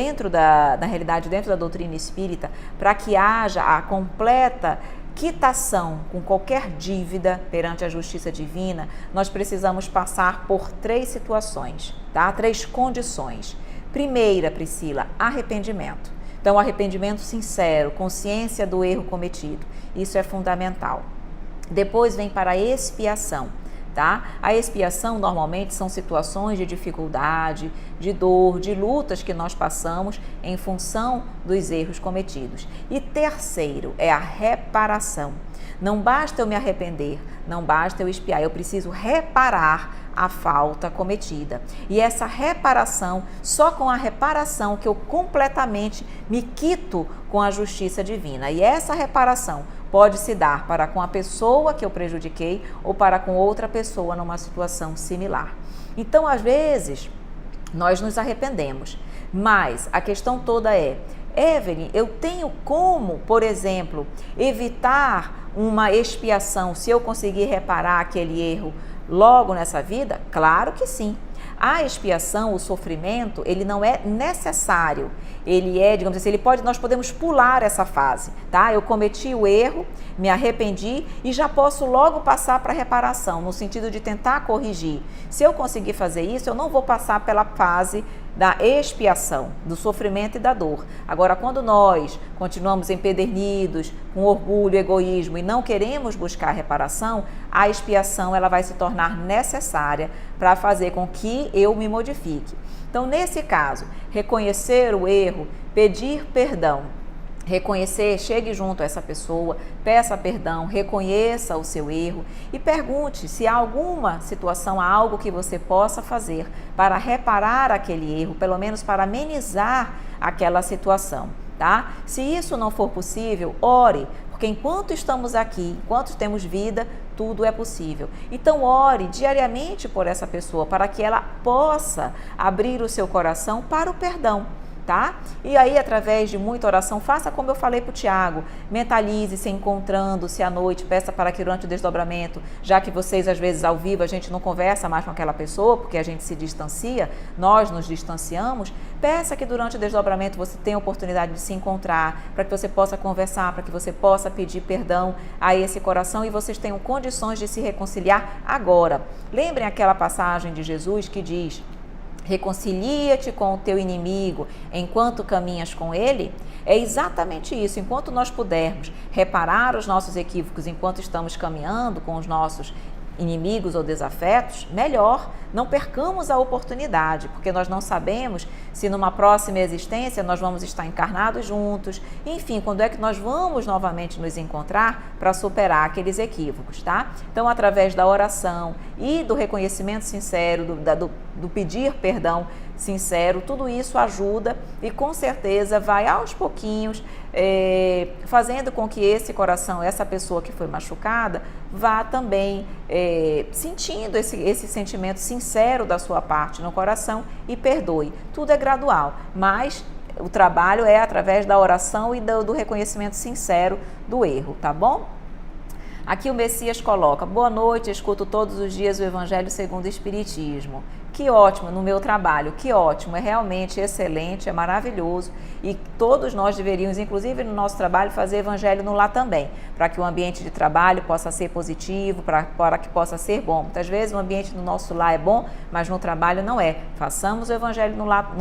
na realidade, dentro da doutrina espírita, para que haja a completa quitação com qualquer dívida perante a justiça divina, nós precisamos passar por 3 situações, tá? 3 condições. Primeira, Priscila, arrependimento. Então, arrependimento sincero, consciência do erro cometido, isso é fundamental. Depois vem para a expiação, tá? A expiação normalmente são situações de dificuldade, de dor, de lutas que nós passamos em função dos erros cometidos. E terceiro é a reparação. Não basta eu me arrepender, não basta eu expiar, eu preciso reparar a falta cometida. E essa reparação, só com a reparação que eu completamente me quito com a justiça divina. E essa reparação pode se dar para com a pessoa que eu prejudiquei ou para com outra pessoa numa situação similar. Então, às vezes, nós nos arrependemos, mas a questão toda é: Evelyn, eu tenho como, por exemplo, evitar uma expiação se eu conseguir reparar aquele erro logo nessa vida? Claro que sim. A expiação, o sofrimento, ele não é necessário. Ele é, digamos assim, nós podemos pular essa fase, tá? Eu cometi o erro, me arrependi e já posso logo passar para a reparação, no sentido de tentar corrigir. Se eu conseguir fazer isso, eu não vou passar pela fase da expiação, do sofrimento e da dor. Agora, quando nós continuamos empedernidos, com orgulho, egoísmo e não queremos buscar reparação, a expiação ela vai se tornar necessária para fazer com que eu me modifique. Então, nesse caso, reconhecer o erro, pedir perdão, reconhecer, chegue junto a essa pessoa, peça perdão, reconheça o seu erro e pergunte se há alguma situação, há algo que você possa fazer para reparar aquele erro, pelo menos para amenizar aquela situação, tá? Se isso não for possível, ore, porque enquanto estamos aqui, enquanto temos vida, tudo é possível. Então, ore diariamente por essa pessoa para que ela possa abrir o seu coração para o perdão. tá? E aí, através de muita oração, faça como eu falei para o Tiago, mentalize se encontrando-se à noite, peça para que durante o desdobramento, já que vocês às vezes ao vivo a gente não conversa mais com aquela pessoa, porque a gente se distancia, nós nos distanciamos, peça que durante o desdobramento você tenha a oportunidade de se encontrar, para que você possa conversar, para que você possa pedir perdão a esse coração e vocês tenham condições de se reconciliar agora. Lembrem aquela passagem de Jesus que diz: reconcilia-te com o teu inimigo enquanto caminhas com ele. É exatamente isso. Enquanto nós pudermos reparar os nossos equívocos enquanto estamos caminhando com os nossos inimigos ou desafetos, melhor. Não percamos a oportunidade, porque nós não sabemos se numa próxima existência nós vamos estar encarnados juntos, enfim, quando é que nós vamos novamente nos encontrar para superar aqueles equívocos, tá? Então, através da oração e do reconhecimento sincero, do pedir perdão sincero, tudo isso ajuda e com certeza vai aos pouquinhos fazendo com que esse coração, essa pessoa que foi machucada, vá também sentindo esse sentimento sincero da sua parte no coração e perdoe. Tudo é gradual, mas o trabalho é através da oração e do reconhecimento sincero do erro, tá bom? Aqui o Messias coloca: boa noite, escuto todos os dias o Evangelho segundo o Espiritismo. Que ótimo, no meu trabalho, que ótimo, é realmente excelente, é maravilhoso e todos nós deveríamos, inclusive no nosso trabalho, fazer Evangelho no lar também, para que o ambiente de trabalho possa ser positivo, para que possa ser bom. Muitas vezes o ambiente do nosso lar é bom, mas no trabalho não é. Façamos o Evangelho no lar,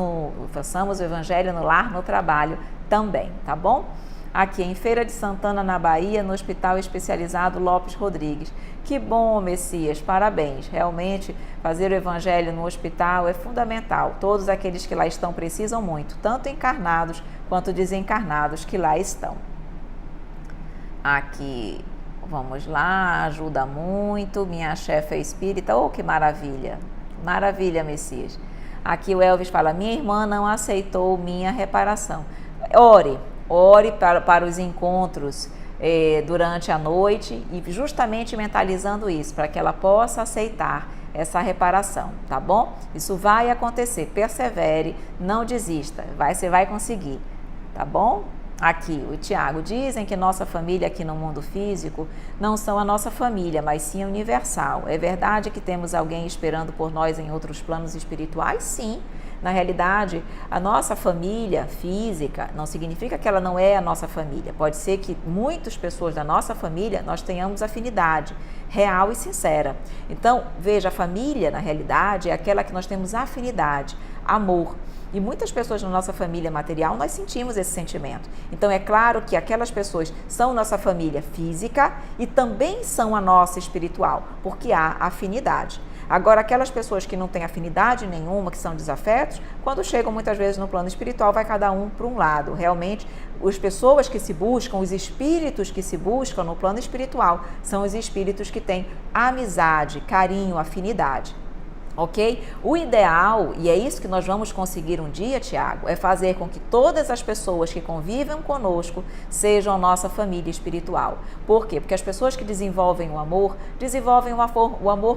no trabalho também, tá bom? Aqui em Feira de Santana, na Bahia, no Hospital Especializado Lopes Rodrigues. Que bom, Messias, parabéns. Realmente, fazer o Evangelho no hospital é fundamental. Todos aqueles que lá estão precisam muito, tanto encarnados quanto desencarnados que lá estão. Aqui, vamos lá, ajuda muito. Minha chefe é espírita. Oh, que maravilha! Maravilha, Messias. Aqui o Elvis fala: minha irmã não aceitou minha reparação. Ore para os encontros durante a noite e justamente mentalizando isso, para que ela possa aceitar essa reparação, tá bom? Isso vai acontecer, persevere, não desista, você vai conseguir, tá bom? Aqui, o Tiago: dizem que nossa família aqui no mundo físico não são a nossa família, mas sim a universal. É verdade que temos alguém esperando por nós em outros planos espirituais? Sim. Na realidade, a nossa família física não significa que ela não é a nossa família. Pode ser que muitas pessoas da nossa família nós tenhamos afinidade real e sincera. Então, veja, a família, na realidade, é aquela que nós temos afinidade, amor. E muitas pessoas na nossa família material, nós sentimos esse sentimento. Então, é claro que aquelas pessoas são nossa família física e também são a nossa espiritual, porque há afinidade. Agora, aquelas pessoas que não têm afinidade nenhuma, que são desafetos, quando chegam muitas vezes no plano espiritual, vai cada um para um lado. Realmente, as pessoas que se buscam, os espíritos que se buscam no plano espiritual, são os espíritos que têm amizade, carinho, afinidade. Ok? O ideal, e é isso que nós vamos conseguir um dia, Tiago, é fazer com que todas as pessoas que convivem conosco sejam nossa família espiritual. Por quê? Porque as pessoas que desenvolvem o amor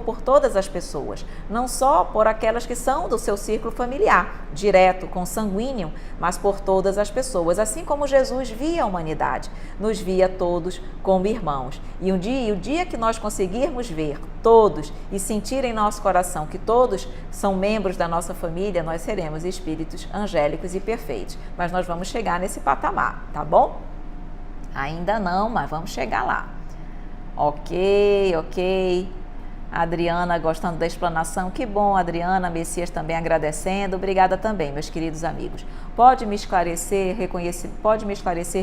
por todas as pessoas, não só por aquelas que são do seu círculo familiar, direto, consanguíneo, mas por todas as pessoas, assim como Jesus via a humanidade, nos via todos como irmãos. E o dia que nós conseguirmos ver todos e sentir em nosso coração que todos são membros da nossa família, nós seremos espíritos angélicos e perfeitos. Mas nós vamos chegar nesse patamar, tá bom? Ainda não, mas vamos chegar lá. Ok. Adriana gostando da explanação. Que bom, Adriana. Messias também agradecendo. Obrigada também, meus queridos amigos. Pode me esclarecer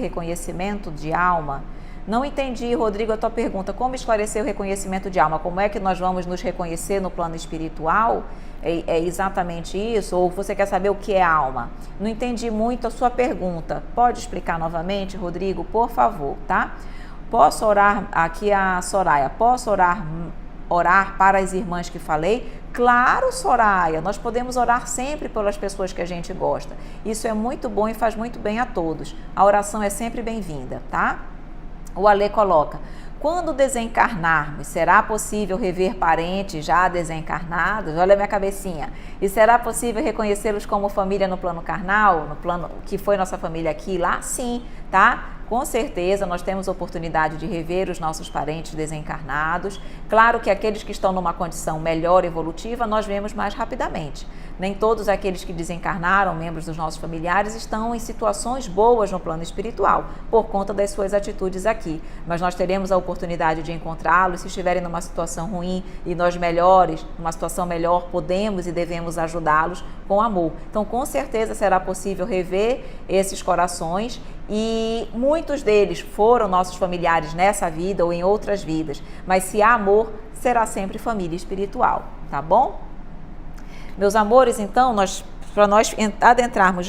reconhecimento de alma? Não entendi, Rodrigo, a tua pergunta. Como esclarecer o reconhecimento de alma? Como é que nós vamos nos reconhecer no plano espiritual? É exatamente isso? Ou você quer saber o que é alma? Não entendi muito a sua pergunta. Pode explicar novamente, Rodrigo, por favor, tá? Posso orar, aqui a Soraya, posso orar para as irmãs que falei? Claro, Soraya, nós podemos orar sempre pelas pessoas que a gente gosta. Isso é muito bom e faz muito bem a todos. A oração é sempre bem-vinda, tá? O Alê coloca: quando desencarnarmos, será possível rever parentes já desencarnados? Olha a minha cabecinha. E será possível reconhecê-los como família no plano carnal, no plano que foi nossa família aqui e lá? Sim, tá? Com certeza nós temos oportunidade de rever os nossos parentes desencarnados. Claro que aqueles que estão numa condição melhor evolutiva, nós vemos mais rapidamente. Nem todos aqueles que desencarnaram, membros dos nossos familiares, estão em situações boas no plano espiritual, por conta das suas atitudes aqui. Mas nós teremos a oportunidade de encontrá-los se estiverem numa situação ruim e nós melhores, numa situação melhor, podemos e devemos ajudá-los com amor. Então, com certeza será possível rever esses corações e muitos deles foram nossos familiares nessa vida ou em outras vidas. Mas se há amor, será sempre família espiritual, tá bom? Meus amores, então, para nós adentrarmos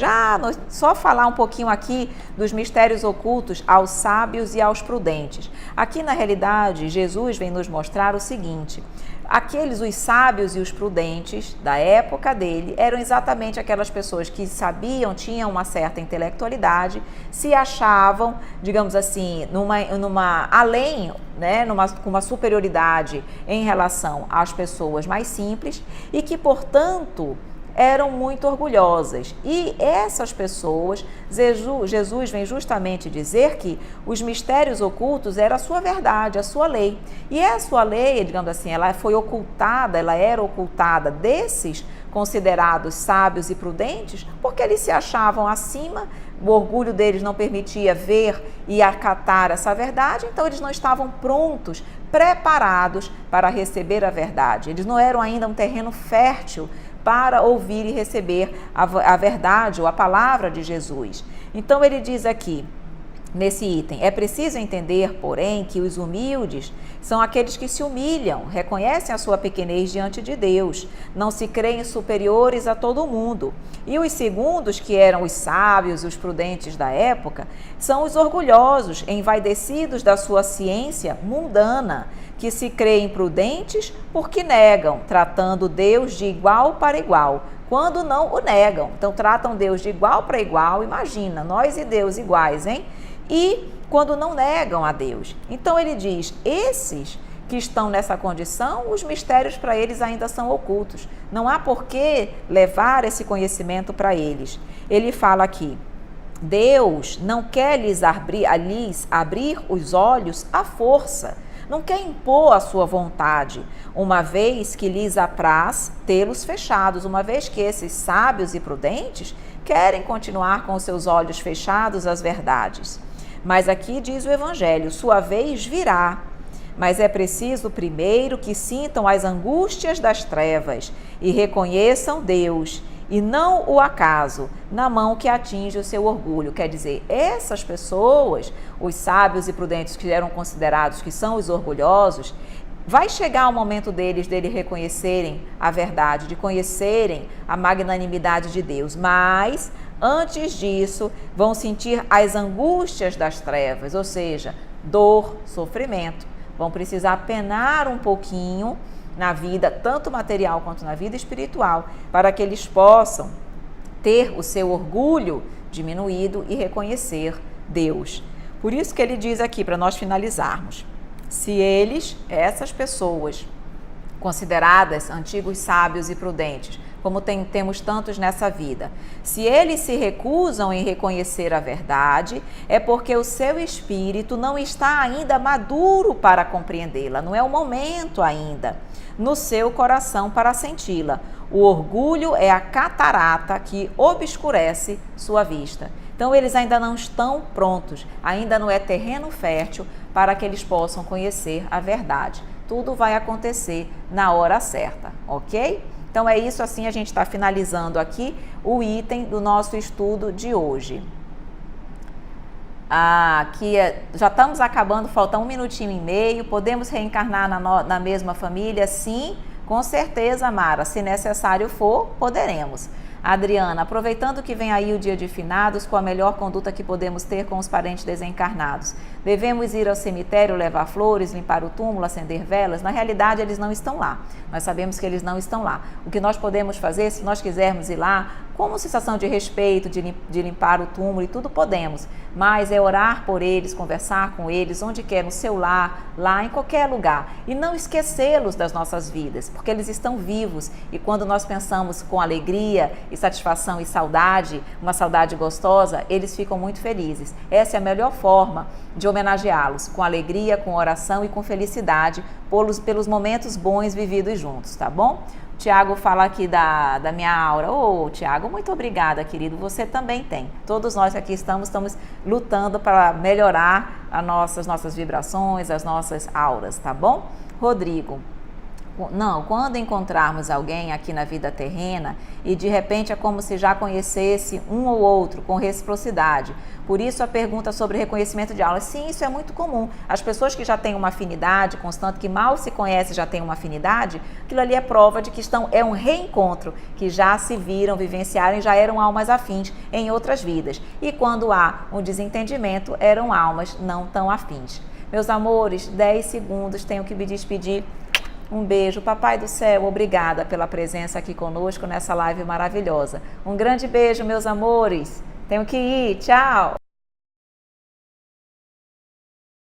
só falar um pouquinho aqui dos mistérios ocultos aos sábios e aos prudentes. Aqui, na realidade, Jesus vem nos mostrar o seguinte: os sábios e os prudentes da época dele eram exatamente aquelas pessoas que sabiam, tinham uma certa intelectualidade, se achavam, digamos assim, com uma superioridade em relação às pessoas mais simples e que, portanto, eram muito orgulhosas. E essas pessoas, Jesus vem justamente dizer que os mistérios ocultos era a sua verdade, a sua lei. E a sua lei, digamos assim, ela era ocultada desses considerados sábios e prudentes, porque eles se achavam acima, o orgulho deles não permitia ver e acatar essa verdade, então eles não estavam prontos, preparados para receber a verdade. Eles não eram ainda um terreno fértil para ouvir e receber a verdade ou a palavra de Jesus. Então ele diz aqui, nesse item, é preciso entender, porém, que os humildes são aqueles que se humilham, reconhecem a sua pequenez diante de Deus, não se creem superiores a todo mundo. E os segundos, que eram os sábios, os prudentes da época, são os orgulhosos, envaidecidos da sua ciência mundana, que se creem prudentes porque negam, tratando Deus de igual para igual, quando não o negam. Então, tratam Deus de igual para igual, imagina, nós e Deus iguais, hein? E quando não negam a Deus. Então, ele diz, esses que estão nessa condição, os mistérios para eles ainda são ocultos. Não há por que levar esse conhecimento para eles. Ele fala aqui, Deus não quer lhes abrir os olhos à força, não quer impor a sua vontade, uma vez que lhes apraz tê-los fechados, uma vez que esses sábios e prudentes querem continuar com os seus olhos fechados às verdades. Mas aqui diz o Evangelho, sua vez virá, mas é preciso primeiro que sintam as angústias das trevas e reconheçam Deus, e não o acaso, na mão que atinge o seu orgulho. Quer dizer, essas pessoas, os sábios e prudentes que eram considerados que são os orgulhosos, vai chegar o momento deles reconhecerem a verdade, de conhecerem a magnanimidade de Deus, mas antes disso vão sentir as angústias das trevas, ou seja, dor, sofrimento, vão precisar penar um pouquinho na vida, tanto material quanto na vida espiritual, para que eles possam ter o seu orgulho diminuído e reconhecer Deus. Por isso que ele diz aqui, para nós finalizarmos, se eles, essas pessoas, consideradas antigos sábios e prudentes, como temos tantos nessa vida, se eles se recusam em reconhecer a verdade, é porque o seu espírito não está ainda maduro para compreendê-la, não é o momento ainda no seu coração para senti-la. O orgulho é a catarata que obscurece sua vista. Então, eles ainda não estão prontos, ainda não é terreno fértil para que eles possam conhecer a verdade. Tudo vai acontecer na hora certa, ok? Então, é isso, assim a gente está finalizando aqui o item do nosso estudo de hoje. Aqui já estamos acabando, falta 1 minutinho e meio. Podemos reencarnar na mesma família? Sim, com certeza, Mara. Se necessário for, poderemos. Adriana, aproveitando que vem aí o dia de finados, qual a melhor conduta que podemos ter com os parentes desencarnados? Devemos ir ao cemitério, levar flores, limpar o túmulo, acender velas? Na realidade, eles não estão lá. Nós sabemos que eles não estão lá. O que nós podemos fazer, se nós quisermos ir lá, Como sensação de respeito, de limpar o túmulo e tudo podemos, mas é orar por eles, conversar com eles, onde quer, no seu lar, lá em qualquer lugar, e não esquecê-los das nossas vidas, porque eles estão vivos, e quando nós pensamos com alegria e satisfação e saudade, uma saudade gostosa, eles ficam muito felizes. Essa é a melhor forma de homenageá-los, com alegria, com oração e com felicidade, pelos momentos bons vividos juntos, tá bom? Tiago fala aqui da minha aura. Ô, Tiago, muito obrigada, querido. Você também tem. Todos nós aqui estamos lutando para melhorar as nossas vibrações, as nossas auras, tá bom? Rodrigo. Não, quando encontrarmos alguém aqui na vida terrena e de repente é como se já conhecesse um ou outro com reciprocidade. Por isso a pergunta sobre reconhecimento de auras. Sim, isso é muito comum. As pessoas que já têm uma afinidade constante, que mal se conhecem, já têm uma afinidade, aquilo ali é prova de que é um reencontro, que já se viram, vivenciaram, já eram almas afins em outras vidas. E quando há um desentendimento, eram almas não tão afins. Meus amores, 10 segundos, tenho que me despedir. Um beijo, Papai do Céu, obrigada pela presença aqui conosco nessa live maravilhosa. Um grande beijo, meus amores. Tenho que ir, tchau!